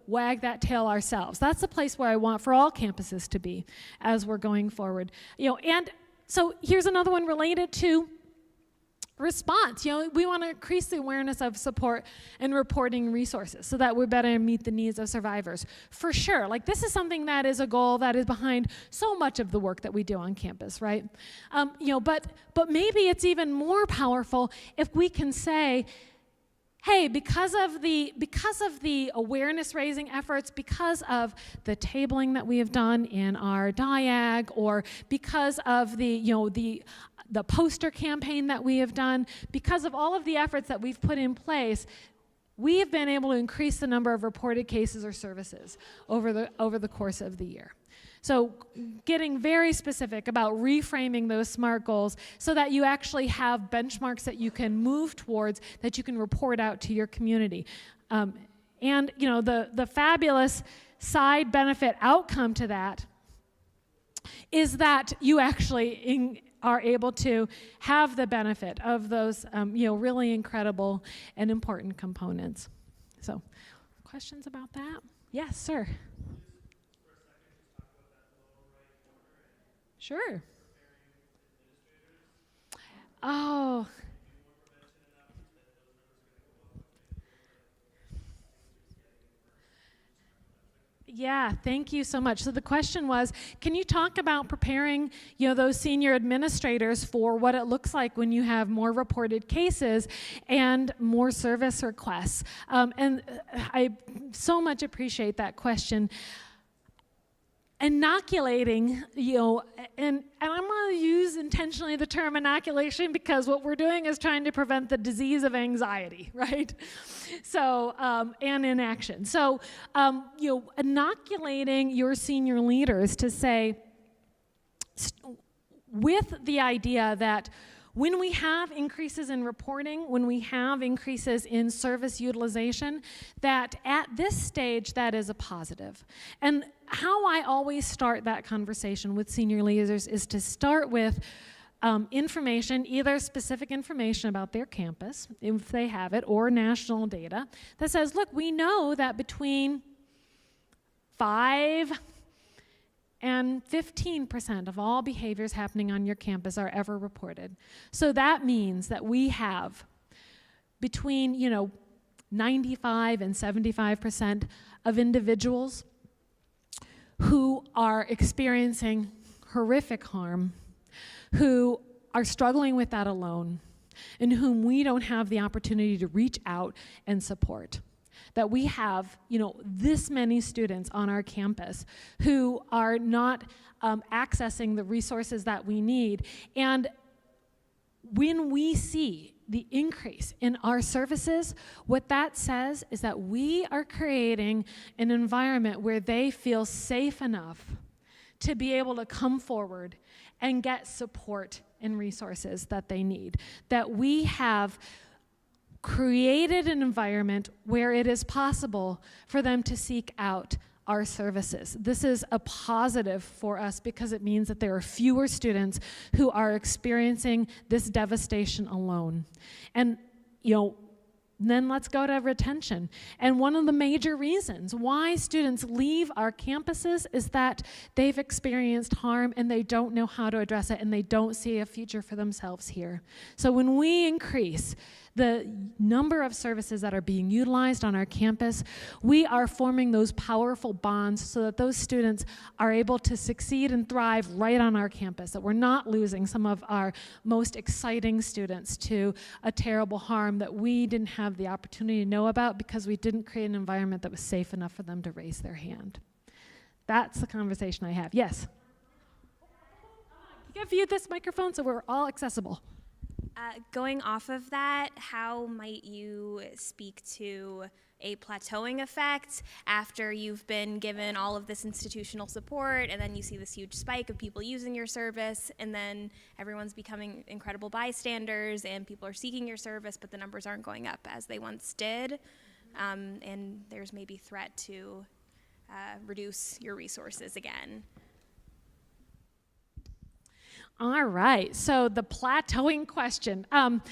wag that tail ourselves. That's the place where I want for all campuses to be as we're going forward. And so here's another one related to response. We want to increase the awareness of support and reporting resources so that we better meet the needs of survivors. For sure, this is something that is a goal that is behind so much of the work that we do on campus, right? But maybe it's even more powerful if we can say, hey, because of the awareness raising efforts, because of the tabling that we have done in our Diag, or because of the poster campaign that we have done, because of all of the efforts that we've put in place, we have been able to increase the number of reported cases or services over the course of the year. So getting very specific about reframing those SMART goals so that you actually have benchmarks that you can move towards, that you can report out to your community. And the fabulous side benefit outcome to that is that you actually are able to have the benefit of those really incredible and important components. So, questions about that? Yes, sir. Sure. Oh. Yeah, thank you so much. So the question was, can you talk about preparing, those senior administrators for what it looks like when you have more reported cases and more service requests? And I so much appreciate that question. Inoculating, and I'm going to use intentionally the term inoculation because what we're doing is trying to prevent the disease of anxiety, right? So, and inaction. So, inoculating your senior leaders to say, with the idea that when we have increases in reporting, when we have increases in service utilization, that at this stage, that is a positive. And how I always start that conversation with senior leaders is to start with information, either specific information about their campus, if they have it, or national data that says, look, we know that between 5 and 15% of all behaviors happening on your campus are ever reported. So that means that we have between, 95 and 75% of individuals who are experiencing horrific harm, who are struggling with that alone, and whom we don't have the opportunity to reach out and support. That we have, this many students on our campus who are not accessing the resources that we need. And when we see the increase in our services, what that says is that we are creating an environment where they feel safe enough to be able to come forward and get support and resources that they need. That we have created an environment where it is possible for them to seek out our services. This is a positive for us because it means that there are fewer students who are experiencing this devastation alone. And, then let's go to retention. And one of the major reasons why students leave our campuses is that they've experienced harm and they don't know how to address it and they don't see a future for themselves here. So when we increase the number of services that are being utilized on our campus, we are forming those powerful bonds so that those students are able to succeed and thrive right on our campus, that we're not losing some of our most exciting students to a terrible harm that we didn't have the opportunity to know about because we didn't create an environment that was safe enough for them to raise their hand. That's the conversation I have. Yes? You give you this microphone so we're all accessible. Going off of that, how might you speak to a plateauing effect after you've been given all of this institutional support and then you see this huge spike of people using your service and then everyone's becoming incredible bystanders and people are seeking your service but the numbers aren't going up as they once did, and there's maybe threat to reduce your resources again? All right, so the plateauing question. I'm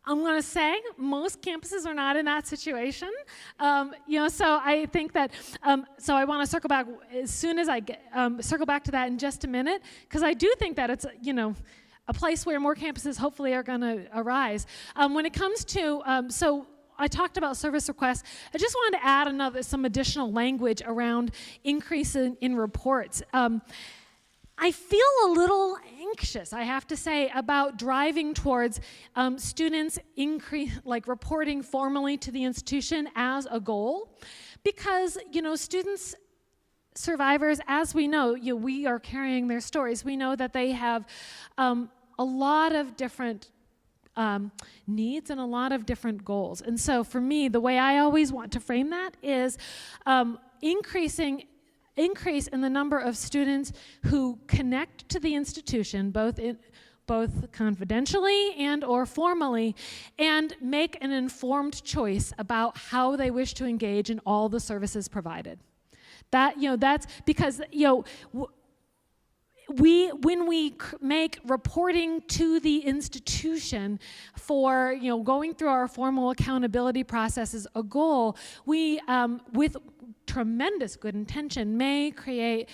going to say most campuses are not in that situation. So I think that, so I want to circle back as soon as I get, circle back to that in just a minute, because I do think that it's, a place where more campuses hopefully are going to arise. When it comes to, so I talked about service requests. I just wanted to add some additional language around increase in reports. I feel a little anxious, I have to say, about driving towards students reporting formally to the institution as a goal, because students, survivors, as we know, we are carrying their stories. We know that they have a lot of different needs and a lot of different goals. And so for me, the way I always want to frame that is increase in the number of students who connect to the institution, both confidentially and or formally, and make an informed choice about how they wish to engage in all the services provided. That's because, when we make reporting to the institution for, going through our formal accountability processes a goal, we, with tremendous good intention, may create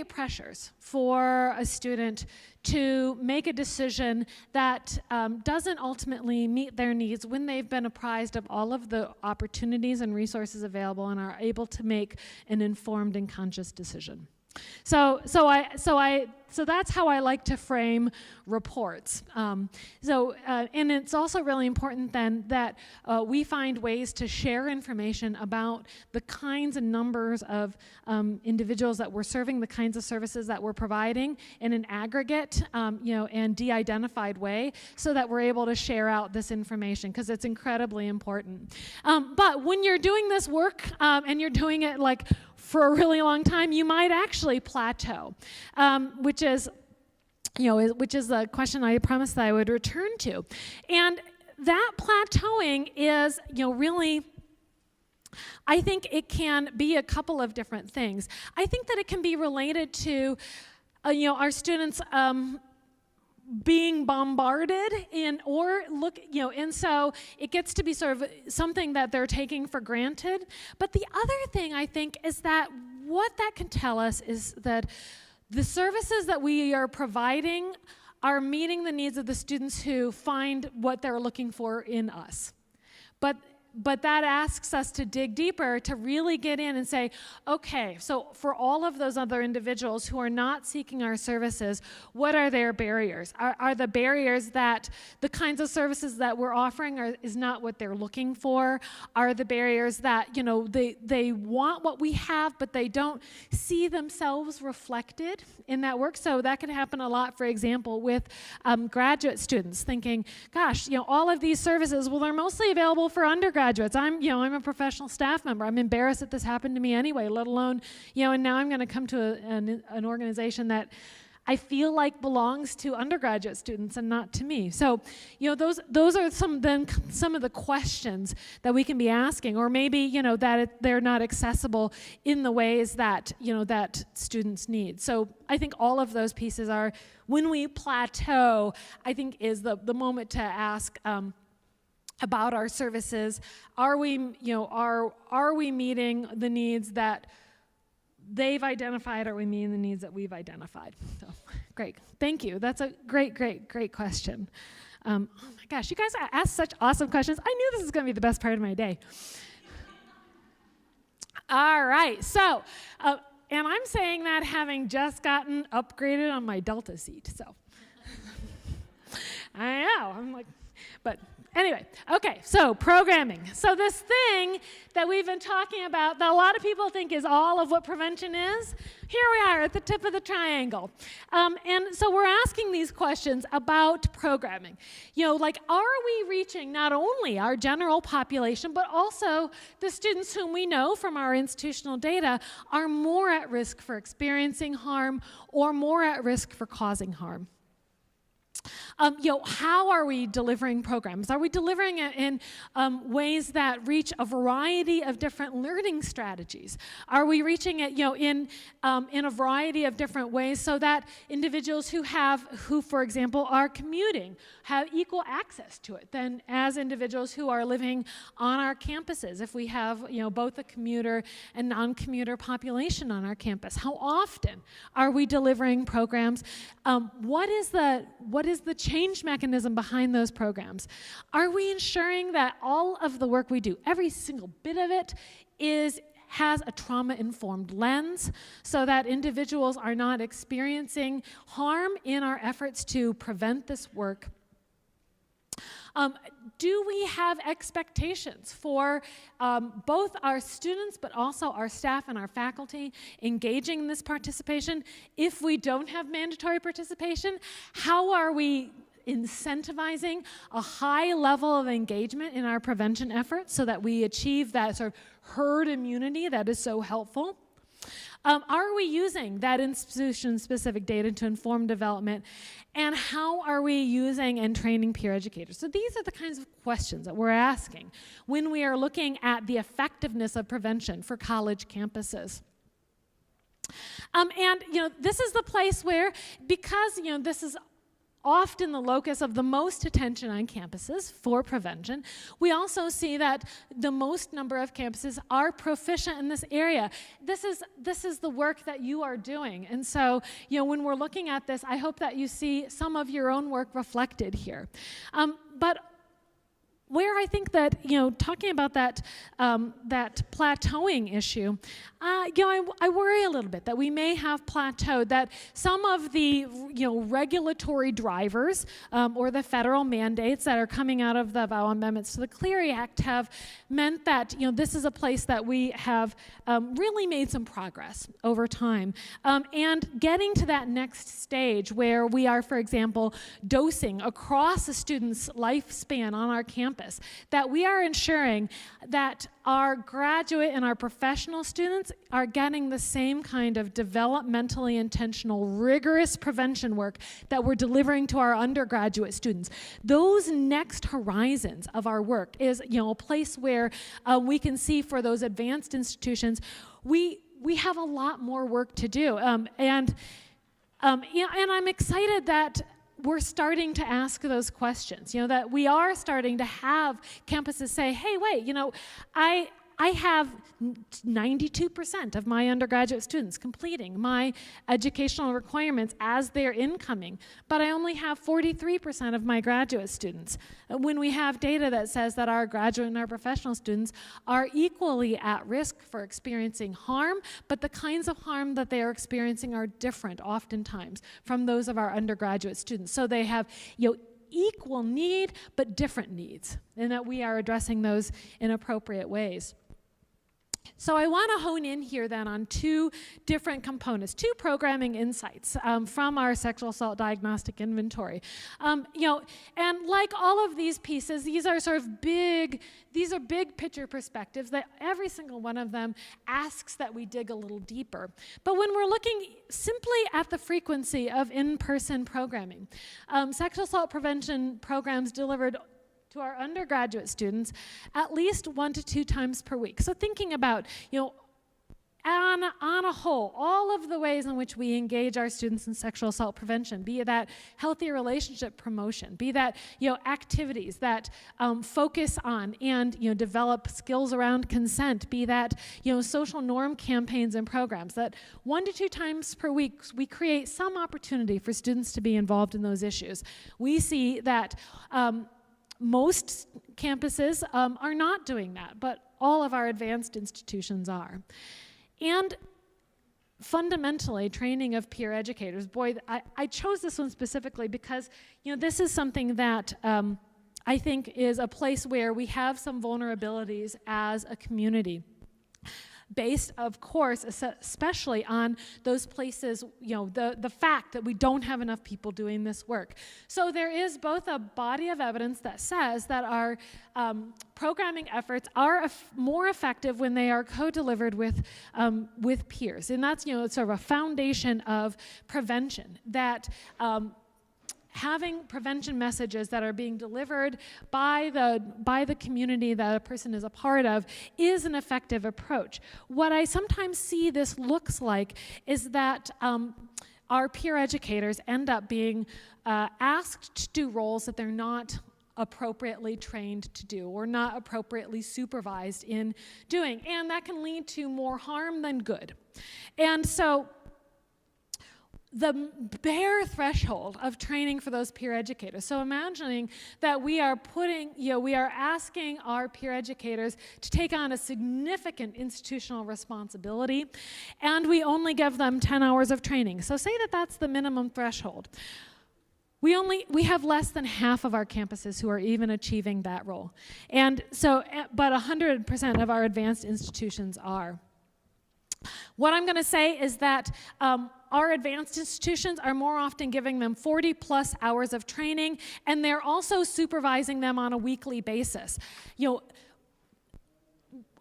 pressures for a student to make a decision that doesn't ultimately meet their needs when they've been apprised of all of the opportunities and resources available and are able to make an informed and conscious decision. So that's how I like to frame reports. And it's also really important then that we find ways to share information about the kinds and numbers of individuals that we're serving, the kinds of services that we're providing in an aggregate, and de-identified way, so that we're able to share out this information, because it's incredibly important. But when you're doing this work and you're doing it for a really long time, you might actually plateau, which is the question I promised that I would return to. And that plateauing is, really, I think it can be a couple of different things. I think that it can be related to, our students being bombarded and so it gets to be sort of something that they're taking for granted. But the other thing I think is that what that can tell us is that the services that we are providing are meeting the needs of the students who find what they're looking for in us. But that asks us to dig deeper, to really get in and say, okay, so for all of those other individuals who are not seeking our services, what are their barriers? Are the barriers that the kinds of services that we're offering is not what they're looking for? Are the barriers that, they want what we have, but they don't see themselves reflected in that work? So that can happen a lot, for example, with graduate students thinking, gosh, all of these services, well, they're mostly available for undergraduates. I'm a professional staff member. I'm embarrassed that this happened to me anyway, let alone, and now I'm going to come to an organization that I feel like belongs to undergraduate students and not to me. So, those are some of the questions that we can be asking, or maybe, that they're not accessible in the ways that, that students need. So I think all of those pieces are, when we plateau, I think is the moment to ask about our services. Are we meeting the needs that they've identified? Are we meeting the needs that we've identified? So, great. Thank you. That's a great question. Oh my gosh, you guys asked such awesome questions. I knew this was going to be the best part of my day. All right. So, and I'm saying that having just gotten upgraded on my Delta seat. So, I know. I'm like, but anyway, okay, so programming. So this thing that we've been talking about that a lot of people think is all of what prevention is, here we are at the tip of the triangle. And so we're asking these questions about programming. Are we reaching not only our general population, but also the students whom we know from our institutional data are more at risk for experiencing harm or more at risk for causing harm? How are we delivering programs? Are we delivering it in ways that reach a variety of different learning strategies? Are we reaching it, in a variety of different ways so that individuals who, for example, are commuting have equal access to it than as individuals who are living on our campuses? If we have, both a commuter and non-commuter population on our campus, how often are we delivering programs? What is the change mechanism behind those programs? Are we ensuring that all of the work we do, every single bit of it, has a trauma-informed lens so that individuals are not experiencing harm in our efforts to prevent this work? Do we have expectations for both our students but also our staff and our faculty engaging in this participation? If we don't have mandatory participation, how are we incentivizing a high level of engagement in our prevention efforts so that we achieve that sort of herd immunity that is so helpful? Are we using that institution-specific data to inform development? And how are we using and training peer educators? So these are the kinds of questions that we're asking when we are looking at the effectiveness of prevention for college campuses. And this is the place where, because this is often the locus of the most attention on campuses for prevention, we also see that the most number of campuses are proficient in this area. This is the work that you are doing. And so, when we're looking at this, I hope that you see some of your own work reflected here. But where I think that, talking about that plateauing issue, I worry a little bit that we may have plateaued, that some of the, regulatory drivers or the federal mandates that are coming out of the vow amendments to the Clery Act have meant that, this is a place that we have really made some progress over time. And getting to that next stage where we are, for example, dosing across a student's lifespan on our campus, that we are ensuring that our graduate and our professional students are getting the same kind of developmentally intentional, rigorous prevention work that we're delivering to our undergraduate students. Those next horizons of our work is, a place where we can see for those advanced institutions, we have a lot more work to do. And I'm excited that we're starting to ask those questions, that we are starting to have campuses say, hey, wait, I have 92% of my undergraduate students completing my educational requirements as they're incoming, but I only have 43% of my graduate students. When we have data that says that our graduate and our professional students are equally at risk for experiencing harm, but the kinds of harm that they are experiencing are different oftentimes from those of our undergraduate students. So they have, equal need, but different needs, and that we are addressing those in appropriate ways. So I want to hone in here then on two different components, two programming insights from our sexual assault diagnostic inventory. And like all of these pieces, these are sort of big picture perspectives that every single one of them asks that we dig a little deeper. But when we're looking simply at the frequency of in-person programming, sexual assault prevention programs delivered to our undergraduate students at least 1 to 2 times per week. So thinking about, on a whole, all of the ways in which we engage our students in sexual assault prevention, be that healthy relationship promotion, be that, activities that focus on and, develop skills around consent, be that, social norm campaigns and programs, that 1 to 2 times per week, we create some opportunity for students to be involved in those issues. We see that most campuses are not doing that, but all of our advanced institutions are. And fundamentally, training of peer educators, boy, I chose this one specifically because, this is something that I think is a place where we have some vulnerabilities as a community. Based, of course, especially on those places, the fact that we don't have enough people doing this work. So there is both a body of evidence that says that our programming efforts are more effective when they are co-delivered with peers. And that's, sort of a foundation of prevention, that having prevention messages that are being delivered by the community that a person is a part of is an effective approach. What I sometimes see this looks like is that our peer educators end up being asked to do roles that they're not appropriately trained to do or not appropriately supervised in doing, and that can lead to more harm than good. And so the bare threshold of training for those peer educators. So imagining that we are asking our peer educators to take on a significant institutional responsibility, and we only give them 10 hours of training. So say that that's the minimum threshold. We have less than half of our campuses who are even achieving that role. And so, but 100% of our advanced institutions are. What I'm going to say is that our advanced institutions are more often giving them 40 plus hours of training, and they're also supervising them on a weekly basis.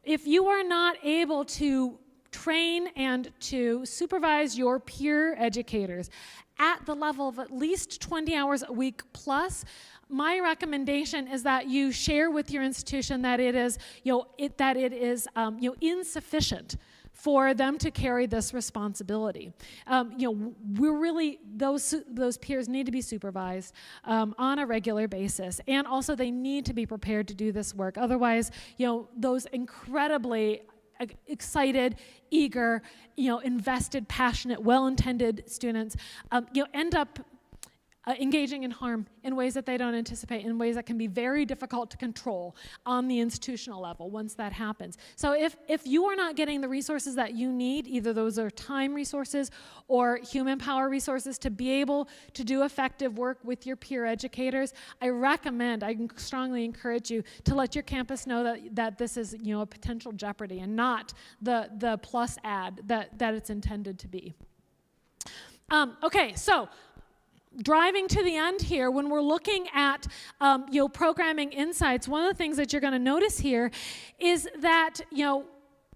If you are not able to train and to supervise your peer educators at the level of at least 20 hours a week plus, my recommendation is that you share with your institution that it is, insufficient for them to carry this responsibility. We're really, those peers need to be supervised on a regular basis, and also they need to be prepared to do this work. Otherwise, those incredibly excited, eager, invested, passionate, well-intended students, end up engaging in harm in ways that they don't anticipate, in ways that can be very difficult to control on the institutional level once that happens. So if you are not getting the resources that you need, either those are time resources or human power resources to be able to do effective work with your peer educators, I strongly encourage you to let your campus know that this is a potential jeopardy and not the plus add that it's intended to be. Okay, so driving to the end here, when we're looking at programming insights, one of the things that you're going to notice here is that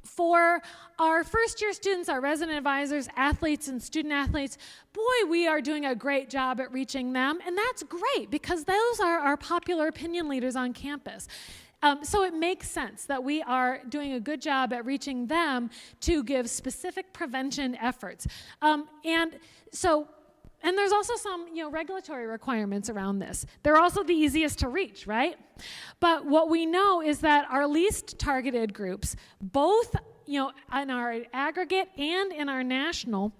for our first year students, our resident advisors, athletes, and student athletes, boy, we are doing a great job at reaching them, and that's great because those are our popular opinion leaders on campus. So it makes sense that we are doing a good job at reaching them to give specific prevention efforts. And there's also some, regulatory requirements around this. They're also the easiest to reach, right? But what we know is that our least targeted groups, both, in our aggregate and in our national,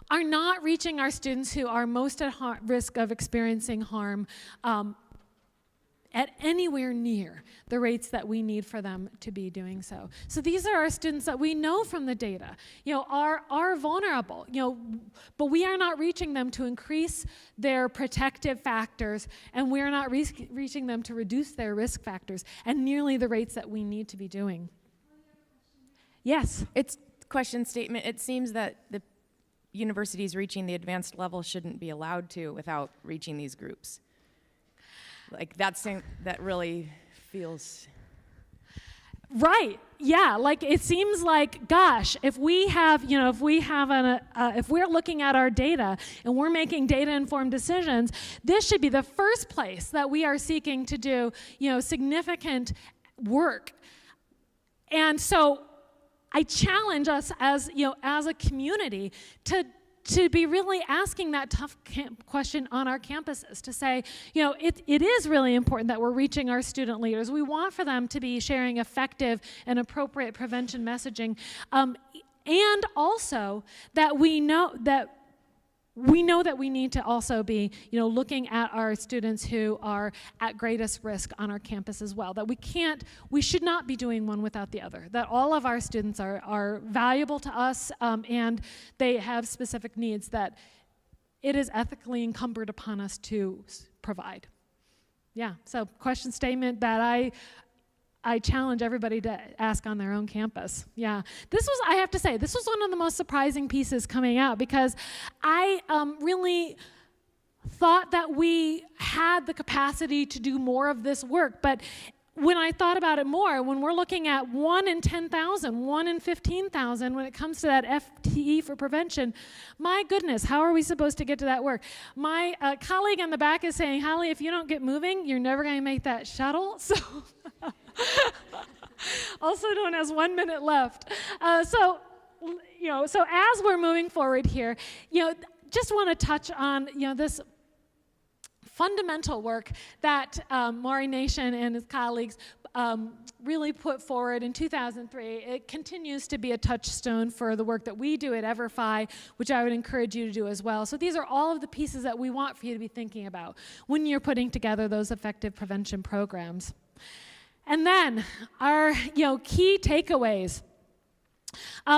are not reaching our students who are most at risk of experiencing harm at anywhere near the rates that we need for them to be doing so. So these are our students that we know from the data, are vulnerable, but we are not reaching them to increase their protective factors, and we are not reaching them to reduce their risk factors at nearly the rates that we need to be doing. Yes. It's question statement. It seems that the universities reaching the advanced level shouldn't be allowed to without reaching these groups. Like that really feels... Right. Yeah. Like it seems like, gosh, if we have, if we're looking at our data and we're making data-informed decisions, this should be the first place that we are seeking to do, significant work. And so I challenge us as a community to be really asking that tough question on our campuses, to say, it is really important that we're reaching our student leaders. We want for them to be sharing effective and appropriate prevention messaging, and also that we know that we need to also be, looking at our students who are at greatest risk on our campus as well. That we should not be doing one without the other. That all of our students are valuable to us, and they have specific needs that it is ethically incumbent upon us to provide. Yeah, so question statement that I challenge everybody to ask on their own campus. Yeah, I have to say, this was one of the most surprising pieces coming out, because I really thought that we had the capacity to do more of this work. But when I thought about it more, when we're looking at 1 in 10,000, 1 in 15,000, when it comes to that FTE for prevention, my goodness, how are we supposed to get to that work? My colleague in the back is saying, Holly, if you don't get moving, you're never going to make that shuttle. So. Also known as 1 minute left. So as we're moving forward here, just want to touch on, this fundamental work that Maury Nation and his colleagues really put forward in 2003. It continues to be a touchstone for the work that we do at EverFi, which I would encourage you to do as well. So these are all of the pieces that we want for you to be thinking about when you're putting together those effective prevention programs. And then our key takeaways.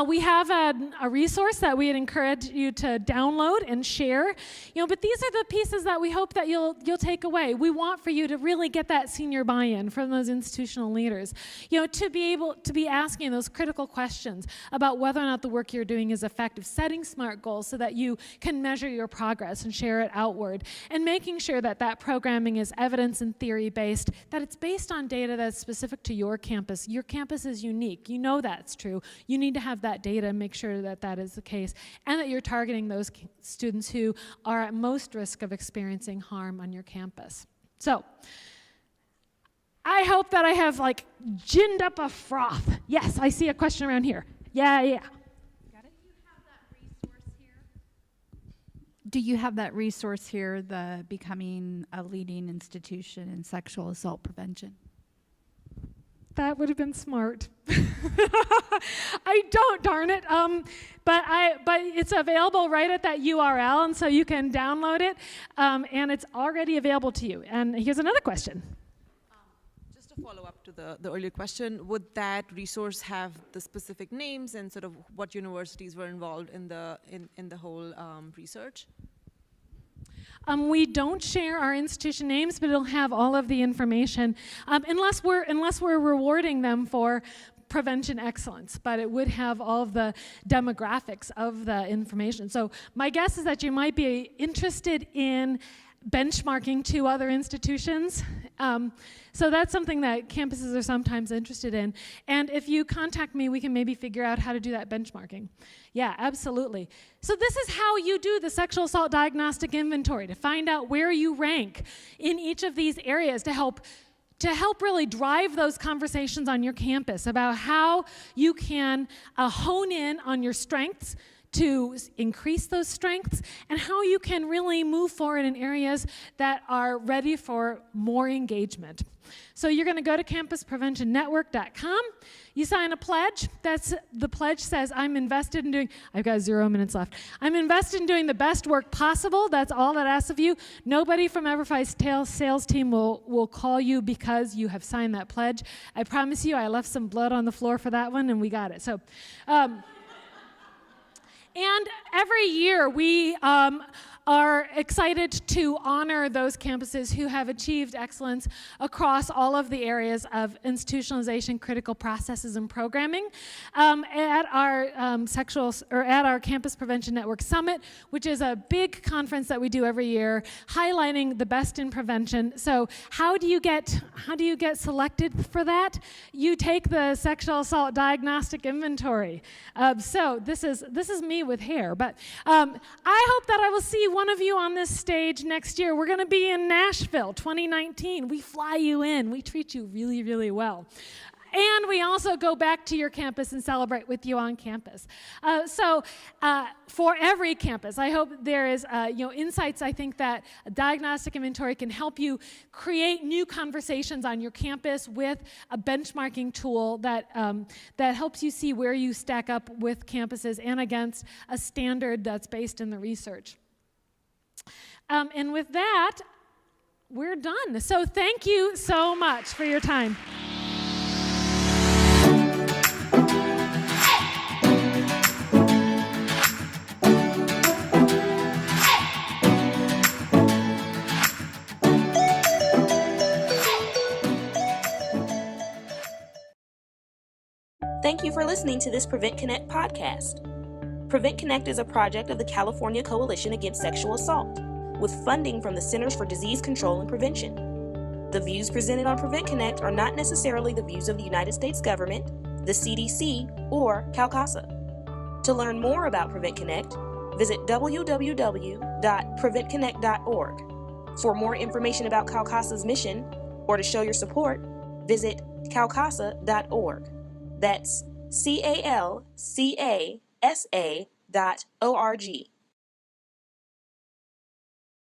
We have a resource that we'd encourage you to download and share. But these are the pieces that we hope that you'll take away. We want for you to really get that senior buy-in from those institutional leaders. To be able to be asking those critical questions about whether or not the work you're doing is effective, setting SMART goals so that you can measure your progress and share it outward, and making sure that that programming is evidence and theory-based, that it's based on data that's specific to your campus. Your campus is unique. You know that's true. You need to have that data and make sure that that is the case, and that you're targeting those students who are at most risk of experiencing harm on your campus. So, I hope that I have ginned up a froth. Yes, I see a question around here. Yeah. Got it? Do you have that resource here, the Becoming a Leading Institution in Sexual Assault Prevention? That would have been smart. I don't, darn it. But it's available right at that URL, and so you can download it, and it's already available to you. And here's another question. Just to follow up to the earlier question, would that resource have the specific names and sort of what universities were involved in the whole research? We don't share our institution names, but it'll have all of the information, unless we're rewarding them for prevention excellence. But it would have all of the demographics of the information. So my guess is that you might be interested in benchmarking to other institutions. So that's something that campuses are sometimes interested in. And if you contact me, we can maybe figure out how to do that benchmarking. Yeah, absolutely. So this is how you do the sexual assault diagnostic inventory, to find out where you rank in each of these areas, to help really drive those conversations on your campus about how you can hone in on your strengths, to increase those strengths, and how you can really move forward in areas that are ready for more engagement. So you're going to go to campuspreventionnetwork.com. You sign a pledge. The pledge says, I'm invested in doing, I've got 0 minutes left. I'm invested in doing the best work possible. That's all that asks of you. Nobody from EverFi's sales team will call you because you have signed that pledge. I promise you, I left some blood on the floor for that one, and we got it. So. And every year we are excited to honor those campuses who have achieved excellence across all of the areas of institutionalization, critical processes, and programming. At our at our Campus Prevention Network Summit, which is a big conference that we do every year, highlighting the best in prevention. So how do you get selected for that? You take the sexual assault diagnostic inventory. So this is me with hair, but I hope that I will see one of you on this stage next year. We're going to be in Nashville 2019. We fly you in. We treat you really, really well. And we also go back to your campus and celebrate with you on campus. So for every campus, I hope there is insights. I think that a diagnostic inventory can help you create new conversations on your campus with a benchmarking tool that helps you see where you stack up with campuses and against a standard that's based in the research. And with that, we're done. So thank you so much for your time. Thank you for listening to this Prevent Connect podcast. Prevent Connect is a project of the California Coalition Against Sexual Assault, with funding from the Centers for Disease Control and Prevention. The views presented on Prevent Connect are not necessarily the views of the United States government, the CDC, or CalCASA. To learn more about Prevent Connect, visit www.preventconnect.org. For more information about CalCASA's mission, or to show your support, visit calcasa.org. That's CALCASA.org.